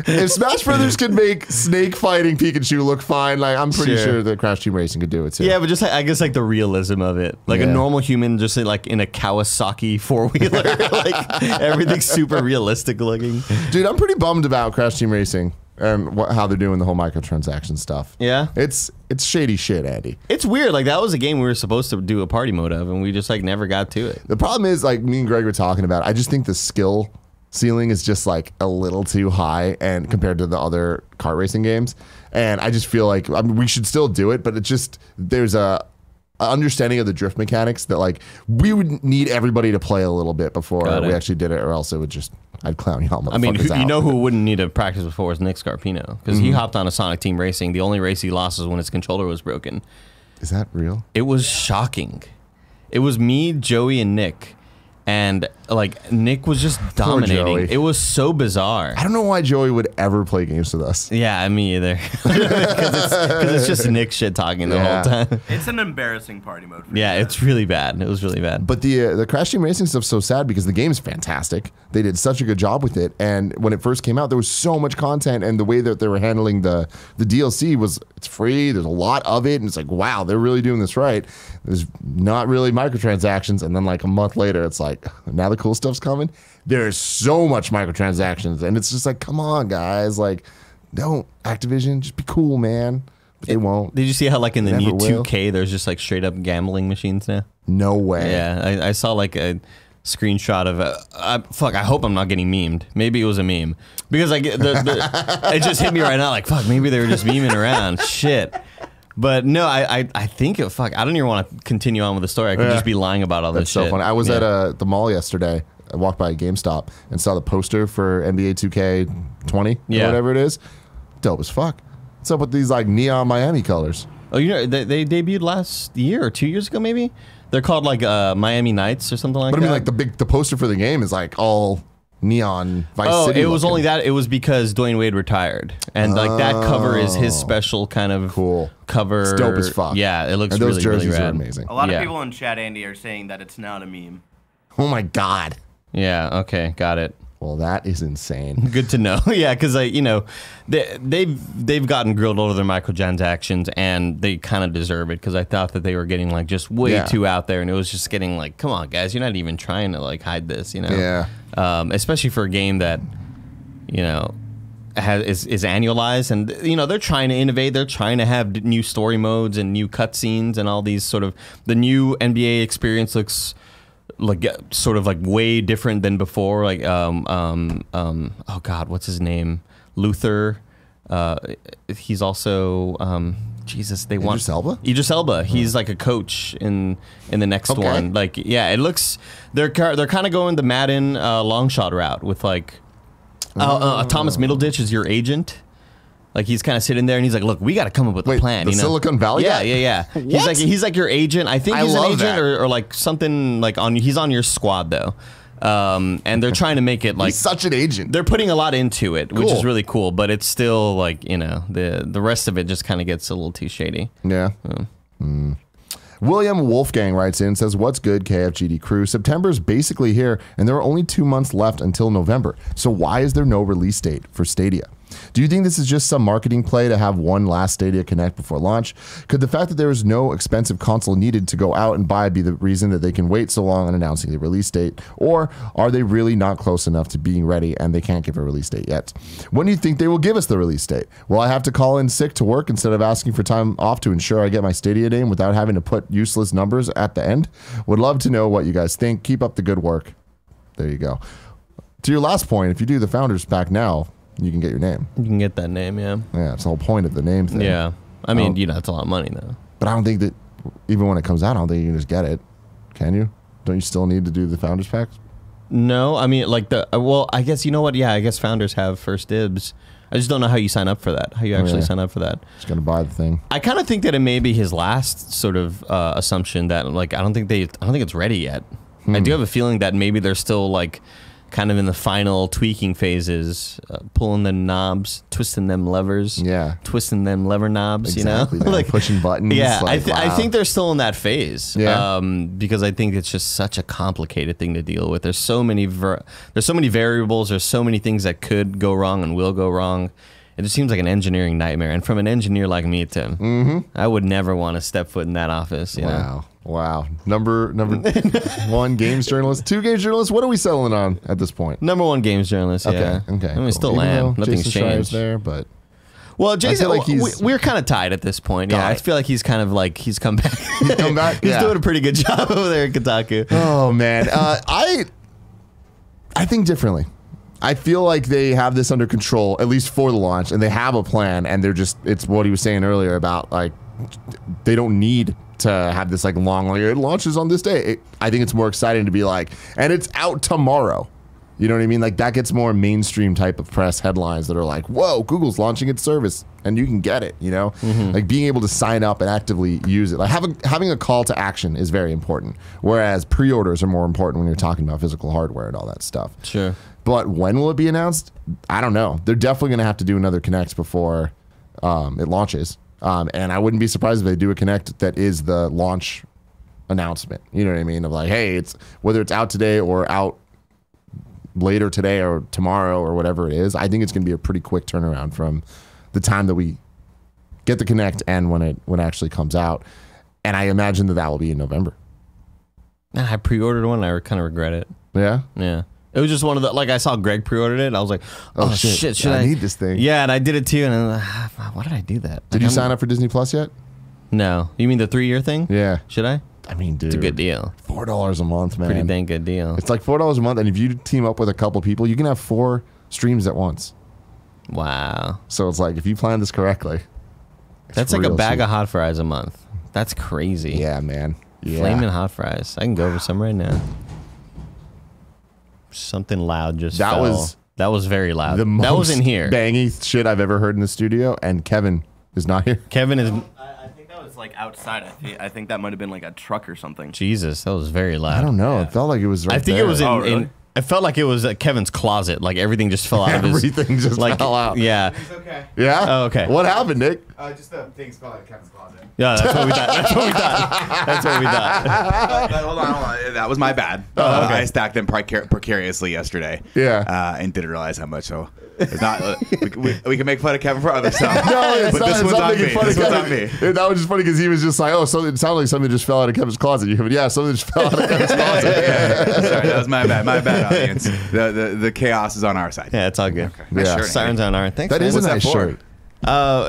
If Smash Brothers could make snake fighting Pikachu look fine, like I'm pretty sure that Crash Team Racing could do it too. Yeah, but just I guess like the realism of it, like a normal human, just like in a Kawasaki 4-wheeler, like everything's super realistic looking. Dude, I'm pretty bummed about Crash Team Racing and how they're doing the whole microtransaction stuff. Yeah, it's shady shit, Andy. It's weird. Like that was a game we were supposed to do a party mode of, and we just like never got to it. The problem is, like me and Greg were talking about, I just think the skill ceiling is just like a little too high, and compared to the other kart racing games, and I just feel like we should still do it, but it just there's a understanding of the drift mechanics that like we would need everybody to play a little bit before we actually did it, or else it would just I'd clown y'all motherfuckers I mean, out. you know who wouldn't need to practice before is Nick Scarpino, because he hopped on a Sonic Team Racing. The only race he lost was when his controller was broken. Is that real? It was shocking. It was me, Joey, and Nick. And like Nick was just dominating. Joey. It was so bizarre. I don't know why Joey would ever play games with us. Yeah, me either. Because it's just Nick shit talking the whole time. It's an embarrassing party mode. Yeah, it's really bad. It was really bad. But the Crash Team Racing stuff's so sad because the game's fantastic. They did such a good job with it, and when it first came out, there was so much content, and the way that they were handling the DLC was it's free. There's a lot of it, and it's like, wow, they're really doing this right. There's not really microtransactions, and then like a month later, it's like now the cool stuff's coming. There's so much microtransactions, and it's just like, come on, guys, like, don't Activision, just be cool, man. But they won't. Did you see how like in the new Never will. 2K, there's just like straight up gambling machines now? No way. Yeah, I saw like a screenshot of fuck. I hope I'm not getting memed. Maybe it was a meme because like it just hit me right now. Like fuck, maybe they were just memeing around. Shit. But no, I think fuck. I don't even want to continue on with the story. I could just be lying about all That's this so shit. funny. I was at the mall yesterday. I walked by a GameStop and saw the poster for NBA 2K20 or whatever it is. Dope as fuck. What's up with these like neon Miami colors? Oh, you know they debuted last year or 2 years ago maybe. They're called like Miami Nights or something like that. But I mean, like the poster for the game is like all neon Vice City. It was looking. only that. It was because Dwayne Wade retired, and like that cover is his special kind of Cool cover. It's dope as fuck. Yeah, it looks and those really, jerseys really are rad. amazing. A lot Yeah. of people in chat, Andy, are saying that it's not a meme. Oh my god. Yeah. Okay. Got it. Well, that is insane. Good to know. Yeah, because they've gotten grilled over their microtransactions, and they kind of deserve it because I thought that they were getting like just way too out there, and it was just getting like, come on, guys, you're not even trying to like hide this, you know? Yeah. Especially for a game that is annualized, and they're trying to innovate. They're trying to have new story modes and new cutscenes and all these sort of the new NBA experience looks like sort of like way different than before. Like oh god, what's his name? Luther. He's also Jesus. They want Idris Elba. Idris Elba. He's like a coach in the next one. Like it looks they're kind of going the Madden long shot route with like Thomas Middleditch is your agent. Like he's kind of sitting there and he's like, "Look, we got to come up with a plan." The Silicon Valley guy? Yeah. He's like your agent. I think he's an agent or like something like he's on your squad though. And they're trying to make it like He's such an agent. they're putting a lot into it, which is Cool. really cool. But it's still like the rest of it just kind of gets a little too shady. Yeah. William Wolfgang writes in and says, "What's good, KFGD crew? September's basically here, and there are only 2 months left until November. So why is there no release date for Stadia? Do you think this is just some marketing play to have one last Stadia Connect before launch? Could the fact that there is no expensive console needed to go out and buy be the reason that they can wait so long on announcing the release date? Or are they really not close enough to being ready and they can't give a release date yet? When do you think they will give us the release date? Will I have to call in sick to work instead of asking for time off to ensure I get my Stadia name without having to put useless numbers at the end? Would love to know what you guys think. Keep up the good work." There you go. To your last point, if you do the Founders Pack now, you can get your name. You can get that name, yeah. Yeah, it's the whole point of the name thing. Yeah. I mean, it's a lot of money though. But I don't think that even when it comes out, I don't think you can just get it. Can you? Don't you still need to do the Founders Packs? No, I mean like I guess you know what? Yeah, I guess founders have first dibs. I just don't know how you sign up for that. How you actually sign up for that. Just gonna buy the thing. I kind of think that it may be his last sort of assumption that like I don't think it's ready yet. I do have a feeling that maybe they're still like kind of in the final tweaking phases, pulling the knobs, twisting them levers, twisting them lever knobs, Exactly, man. like pushing buttons. Yeah, like, I think they're still in that phase. Yeah. Because I think it's just such a complicated thing to deal with. There's so many variables. There's so many things that could go wrong and will go wrong. It just seems like an engineering nightmare. And from an engineer like me, Tim, I would never want to step foot in that office. You know? Wow. Number 1 games journalist, 2 games journalists. What are we settling on at this point? Number 1 games journalist. Yeah. Okay. I mean, still am. Nothing's Jason Schreier's changed there, but well, Jason, like we're kind of tied at this point. Yeah, I feel like he's kind of like he's come back. He's come back. He's doing a pretty good job over there at Kotaku. Oh man, I think differently. I feel like they have this under control, at least for the launch, and they have a plan, and it's what he was saying earlier about, like, they don't need to have this, like, long, like, it launches on this day. I think it's more exciting to be like, and it's out tomorrow. You know what I mean? Like that gets more mainstream type of press headlines that are like, whoa, Google's launching its service and you can get it, you know? Like being able to sign up and actively use it. Like having a call to action is very important. Whereas pre-orders are more important when you're talking about physical hardware and all that stuff. Sure. But when will it be announced? I don't know. They're definitely going to have to do another Connect before it launches. And I wouldn't be surprised if they do a Connect that is the launch announcement. You know what I mean? Of like, hey, it's whether it's out today or out later today or tomorrow or whatever it is. I think it's going to be a pretty quick turnaround from the time that we get the Connect and when it actually comes out. And I imagine that will be in November. I pre-ordered one. I kind of regret it. Yeah? Yeah. It was just one of the, like I saw Greg pre-ordered it. And I was like, oh shit, should I need this thing? Yeah, and I did it too. And I'm like, why did I do that? Did you sign up for Disney Plus yet? No. You mean the 3-year thing? Yeah. Should I? I mean, dude. It's a good deal. $4 a month, man. Pretty dang good deal. It's like $4 a month. And if you team up with a couple people, you can have 4 streams at once. Wow. So it's like, if you plan this correctly. That's like a bag of hot fries a month. That's crazy. Yeah, man. Yeah. Flaming hot fries. I can go over some right now. Something loud just that fell. That was very loud. The most that was in here. Bangy shit I've ever heard in the studio, and Kevin is not here. Kevin is... I think that was like outside. I think that might have been like a truck or something. Jesus, that was very loud. I don't know. It felt like it was right I think there. it was in... Oh, really? in I felt like it was at Kevin's closet. Like everything just fell out of his... Everything just fell out. Yeah. It's okay. Yeah? Oh, okay. What happened, Nick? Just the things fell out of Kevin's closet. Yeah, that's what we thought. That's what we thought. That's what we thought. Hold on. That was my bad. Oh, okay. I stacked them precariously yesterday. Yeah. And didn't realize how much. So it's not. We can make fun of Kevin for other stuff. No, it's but not, this it's one's not on making me. fun of This one's on Kevin. me. That was just funny because he was just like, oh, so it sounded like something just fell out of Kevin's closet. You yeah, something just fell out of Kevin's closet. Sorry, that was my bad. My bad, audience. The chaos is on our side. Yeah, it's all good. Okay. Nice Yeah. shirt, Sirens on our... Thanks, That man. is a What's that nice for? shirt.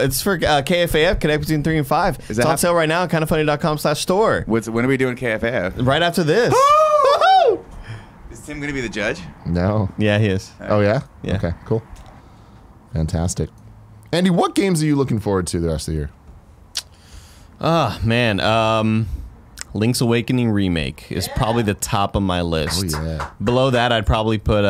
It's for KFAF, Connect Between 3 and 5. It's that on hap- sale right now at kindoffunny.com/store. When are we doing KFA? Right after this. Is Tim going to be the judge? No. Yeah, he is. Oh, yeah? Yeah. Okay, cool. Fantastic. Andy, what games are you looking forward to the rest of the year? Oh, man. Link's Awakening Remake is probably the top of my list. Oh, yeah. Below that, I'd probably put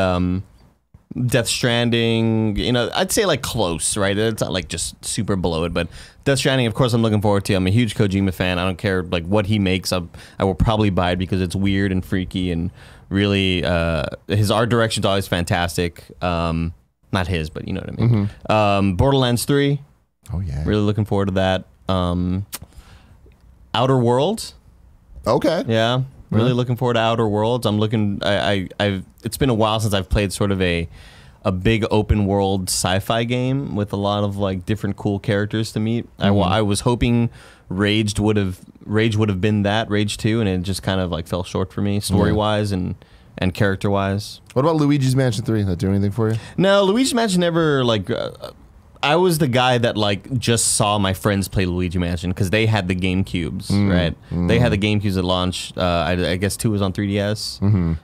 Death Stranding. You know, I'd say like close, right? It's not like just super below it, but Death Stranding, of course, I'm looking forward to. I'm a huge Kojima fan. I don't care like what he makes. I will probably buy it because it's weird and freaky and really his art direction's always fantastic. Not his, but you know what I mean. Borderlands 3. Oh, yeah. Really looking forward to that. Outer Worlds. Okay. Yeah, really looking forward to Outer Worlds. I'm looking. I've. It's been a while since I've played sort of a big open world sci-fi game with a lot of like different cool characters to meet. I was hoping Rage would have been that Rage 2, and it just kind of like fell short for me story wise and character wise. What about Luigi's Mansion 3? Did that do anything for you? No, Luigi's Mansion never like. I was the guy that like just saw my friends play Luigi Mansion because they had the GameCubes, right? They had the GameCubes at launch. I guess 2 was on 3DS.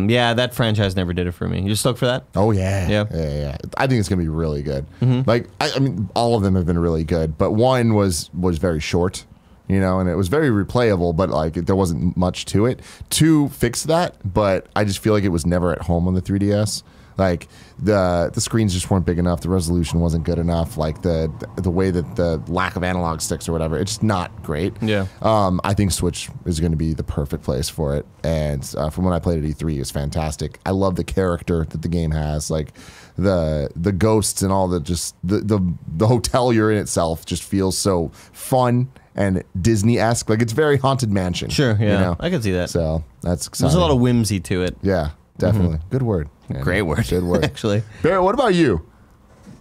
Yeah, that franchise never did it for me. You stoked for that? Oh, yeah. Yeah. I think it's going to be really good. Like, I mean, all of them have been really good, but 1 was very short, you know, and it was very replayable, but like there wasn't much to it. 2 fixed that, but I just feel like it was never at home on the 3DS. Like the screens just weren't big enough, the resolution wasn't good enough, like the way that the lack of analog sticks or whatever, it's not great. Yeah. I think Switch is going to be the perfect place for it, and from when I played at E3, it was fantastic. I love the character that the game has, like the ghosts and all the hotel you're in itself just feels so fun and Disney-esque. Like it's very Haunted Mansion. Sure, yeah. You know? I can see that. So that's exciting. There's a lot of whimsy to it. Yeah, definitely. Good word. Yeah, Great word. Good word. Actually. Barrett, what about you?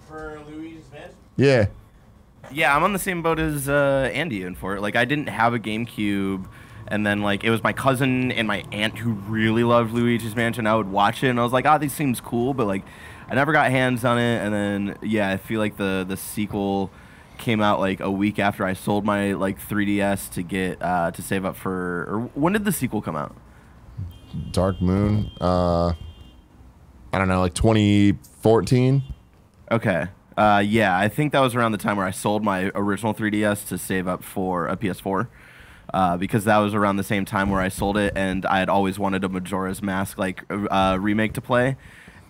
For Luigi's Mansion? Yeah. Yeah, I'm on the same boat as Andy in for it. Like, I didn't have a GameCube, and then, like, it was my cousin and my aunt who really loved Luigi's Mansion. I would watch it, and I was like, oh, this seems cool, but, like, I never got hands on it, and then, yeah, I feel like the sequel came out, like, a week after I sold my, like, 3DS to get, to save up for, or when did the sequel come out? Dark Moon. I don't know, like 2014. Okay. Yeah, I think that was around the time where I sold my original 3DS to save up for a PS4. because that was around the same time where I sold it, and I had always wanted a Majora's Mask remake to play.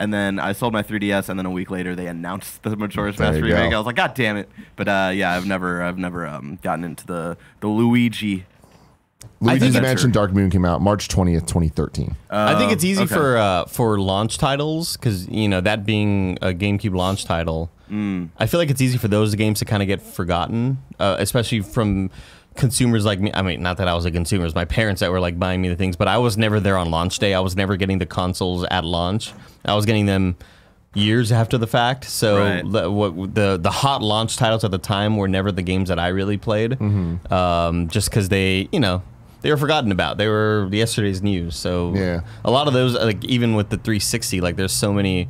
And then I sold my 3DS, and then a week later they announced the Majora's Mask remake. I was like, God damn it! But yeah, I've never gotten into the Luigi. Luigi's Mansion Dark Moon came out March 20th, 2013. I think it's easy for launch titles because that being a GameCube launch title. I feel like it's easy for those games to kind of get forgotten, especially from consumers like me. I mean, not that I was a consumer, it was my parents that were like buying me the things, but I was never there on launch day. I was never getting the consoles at launch. I was getting them years after the fact. So the hot launch titles at the time were never the games that I really played, just because they were forgotten about. They were yesterday's news. So a lot of those, like even with the 360, like there's so many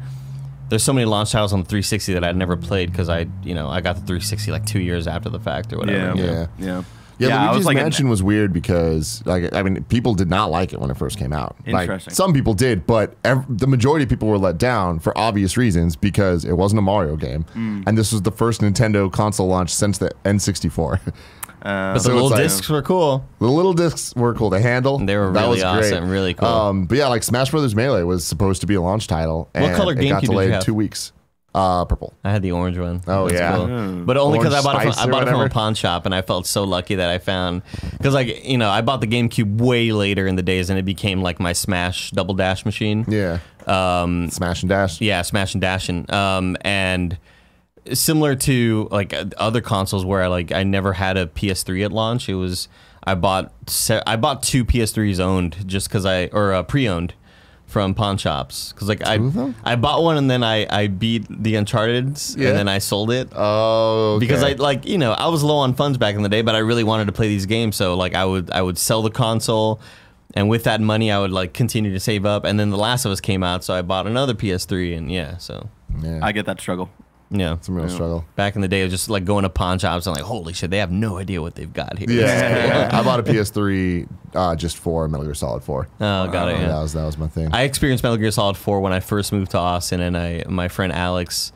launch titles on the 360 that I'd never played because I got the 360 like 2 years after the fact or whatever. Yeah, Luigi's Mansion was weird because, people did not like it when it first came out. Interesting. Like, some people did, but the majority of people were let down for obvious reasons because it wasn't a Mario game, and this was the first Nintendo console launch since the N64. But the little discs were cool. The little discs were cool to handle. They were really awesome, really cool. But yeah, like Smash Brothers Melee was supposed to be a launch title, and what color it GameCube got delayed did you have? 2 weeks. Purple. I had the orange one. Oh, that's cool. But only because I bought it from whatever. a pawn shop, and I felt so lucky that I found because I bought the GameCube way later in the days, and it became like my Smash Double Dash machine. Yeah. Smash and Dash. Yeah, Smash and Dash, and similar to like other consoles where I never had a PS3 at launch. It was I bought 2 PS3s owned just because pre-owned. From pawn shops because I bought one and then I beat the Uncharted's and then I sold it. Oh, okay. Because I was low on funds back in the day, but I really wanted to play these games, so I would sell the console, and with that money I would continue to save up, and then The Last of Us came out, so I bought another PS3, and I get that struggle. Yeah, it's a real struggle. Back in the day, it was just like going to pawn shops and holy shit, they have no idea what they've got here. Yeah, I bought a PS3 just for Metal Gear Solid 4. Oh, got it. Yeah. That was my thing. I experienced Metal Gear Solid 4 when I first moved to Austin, and my friend Alex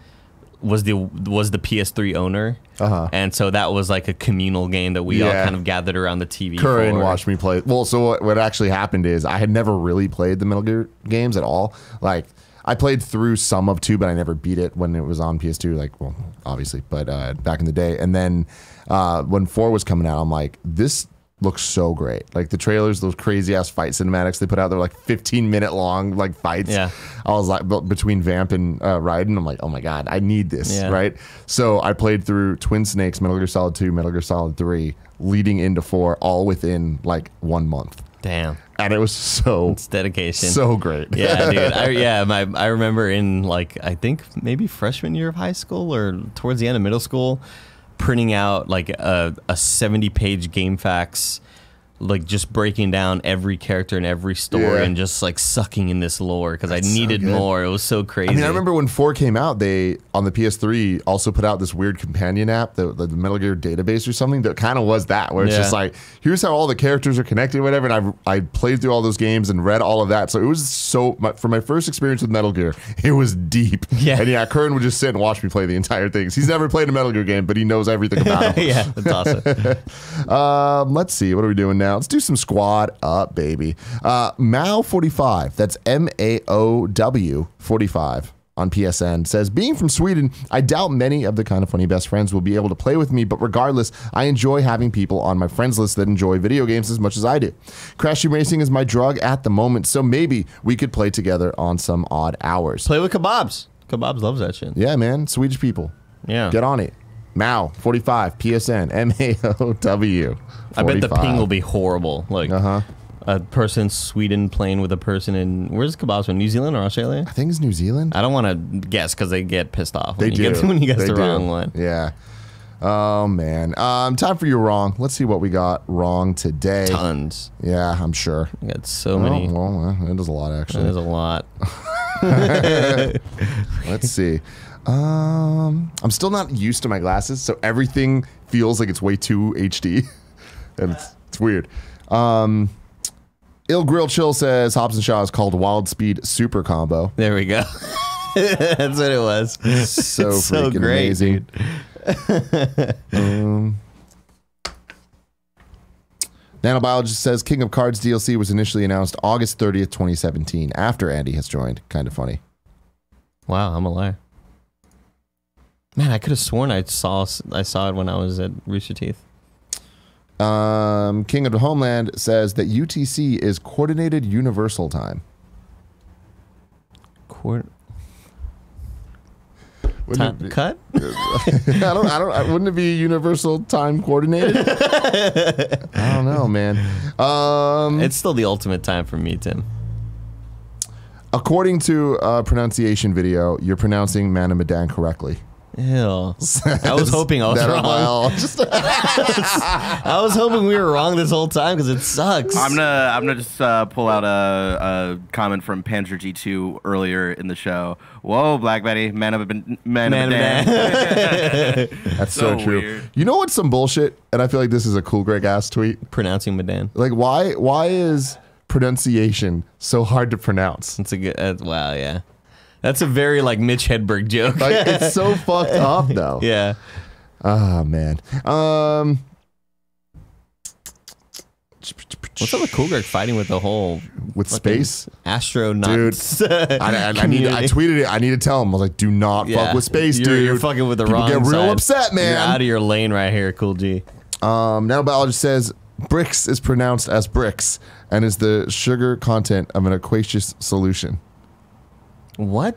was the PS3 owner, and so that was like a communal game that we all kind of gathered around the TV. Curran watched me play. Well, so what actually happened is I had never really played the Metal Gear games at all. Like, I played through some of 2, but I never beat it when it was on PS2, obviously, but back in the day. And then when 4 was coming out, I'm like, this looks so great. Like the trailers, those crazy-ass fight cinematics they put out, they're like 15-minute long fights. Yeah. I was like, between Vamp and Raiden, I'm like, oh my God, I need this, right? So I played through Twin Snakes, Metal Gear Solid 2, Metal Gear Solid 3, leading into 4, all within 1 month. Damn. And it was it's dedication. So great. Yeah, dude. I remember in I think maybe freshman year of high school or towards the end of middle school, printing out a 70-page game facts, just breaking down every character and every story and just sucking in this lore because I needed more. It was so crazy. I mean, I remember when 4 came out, they on the PS3 also put out this weird companion app, the Metal Gear database or something that kind of was that, where it's just here's how all the characters are connected, whatever. And I played through all those games and read all of that, so it was for my first experience with Metal Gear, it was deep. Yeah, and Curran would just sit and watch me play the entire thing. He's never played a Metal Gear game, but he knows everything about them. Yeah, that's awesome. Let's see, what are we doing now? Let's do some squad up, baby. Mao45, that's MAOW 45 on PSN, says, being from Sweden, I doubt many of the Kind of Funny best friends will be able to play with me, but regardless, I enjoy having people on my friends list that enjoy video games as much as I do. Crash Team Racing is my drug at the moment, so maybe we could play together on some odd hours. Play with Kebabs. Kebabs loves that shit. Yeah, man. Swedish people. Yeah. Get on it. Mao 45 PSN MAOW 45. I bet the ping will be horrible. A person in Sweden playing with a person in where's Kebabs from? New Zealand or Australia? I think it's New Zealand. I don't want to guess because they get pissed off when you get the wrong one. Yeah. Oh man. Time for your wrong. Let's see what we got wrong today. Tons. Yeah, I'm sure. We got so many. Well, it is a lot actually. There's a lot. Let's see. I'm still not used to my glasses, so everything feels like it's way too HD, and it's weird. Ill Grill Chill says Hobbs & Shaw is called Wild Speed Super Combo. There we go. That's what it was. So freaking great, amazing. Nanobiologist says King of Cards DLC was initially announced August 30th, 2017, after Andy has joined. Kind of funny. Wow, I'm a liar. Man, I could have sworn I saw it when I was at Rooster Teeth. King of the Homeland says that UTC is Coordinated Universal Time. Cut? Wouldn't it be Universal Time Coordinated? I don't know, man. It's still the ultimate time for me, Tim. According to a pronunciation video, you're pronouncing Medan correctly. Ew. I was hoping I was wrong. I was hoping we were wrong this whole time because it sucks. I'm gonna just pull out a comment from Panzer G2 earlier in the show. Whoa, Black Betty, man of a That's so true. Weird. You know what's some bullshit? And I feel like this is a cool Greg ass tweet. Pronouncing Medan. Like why is pronunciation so hard to pronounce? It's a good. Wow, yeah. That's a very like Mitch Hedberg joke. Like, it's so fucked up though. Yeah. Oh man. What's up with Cool Greg fighting with the whole with space astronauts? Dude, I tweeted it. I need to tell him. I was like, do not fuck with space, dude. You're fucking with the People wrong get real side. upset, man. You're out of your lane right here, Cool G. Nanobiologist says bricks is pronounced as bricks and is the sugar content of an aqueous solution. What?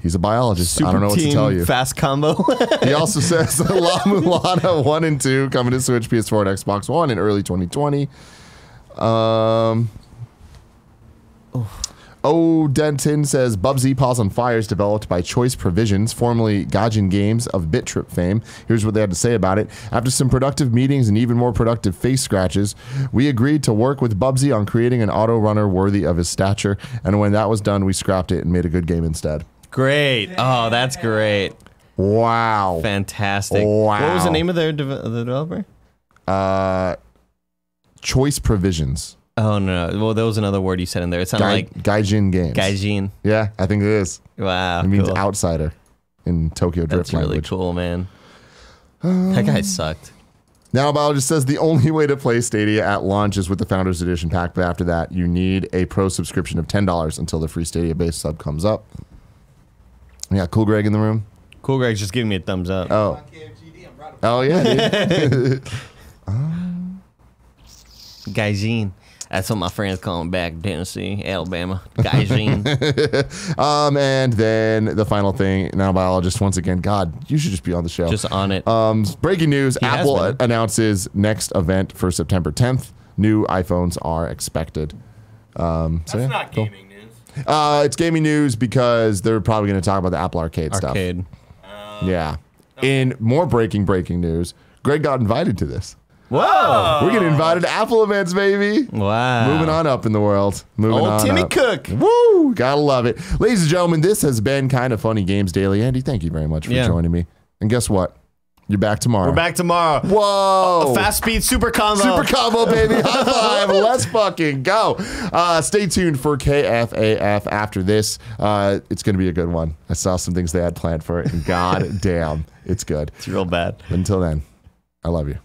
He's a biologist. Super I don't know what to tell you. Fast combo. He also says La Mulana 1 and 2 coming to Switch, PS4, and Xbox One in early 2020. Denton says Bubsy Paws on Fire is developed by Choice Provisions, formerly Gaijin Games of BitTrip fame. Here's what they had to say about it. After some productive meetings and even more productive face scratches, we agreed to work with Bubsy on creating an auto runner worthy of his stature. And when that was done, we scrapped it and made a good game instead. Great. Oh, that's great. Wow. Fantastic. Wow. What was the name of the developer? Choice Provisions. Oh, no. Well, there was another word you said in there. It sounded like Gaijin Games. Gaijin. Yeah, I think it is. Wow. It means cool. outsider in Tokyo Drift That's really language. cool, man. That guy sucked. Nanobiologist says the only way to play Stadia at launch is with the Founders Edition pack, but after that, you need a pro subscription of $10 until the free Stadia base sub comes up. Yeah, Cool Greg in the room. Cool Greg's just giving me a thumbs up. Oh. On KFGD, I'm proud of Oh, yeah, dude. Gaijin. That's what my friends call him back in Tennessee, Alabama. Gaijin. And then the final thing, Nanobiologist, once again, God, you should just be on the show. Just on it. Breaking news, He has Apple been. announces next event for September 10th. New iPhones are expected. That's not cool. gaming news. It's gaming news because they're probably going to talk about the Apple Arcade stuff. Arcade. Yeah. In more breaking news, Greg got invited to this. Whoa. We're getting invited to Apple events, baby. Wow. Moving on up in the world. Moving on Old Timmy up. Cook. Woo! Gotta love it. Ladies and gentlemen, this has been Kind of Funny Games Daily. Andy, thank you very much for joining me. And guess what? You're back tomorrow. We're back tomorrow. Whoa! Fast speed super combo. Super combo, baby. High five. Let's fucking go. Stay tuned for KFAF after this. It's going to be a good one. I saw some things they had planned for it, and god damn, it's good. It's real bad. Until then, I love you.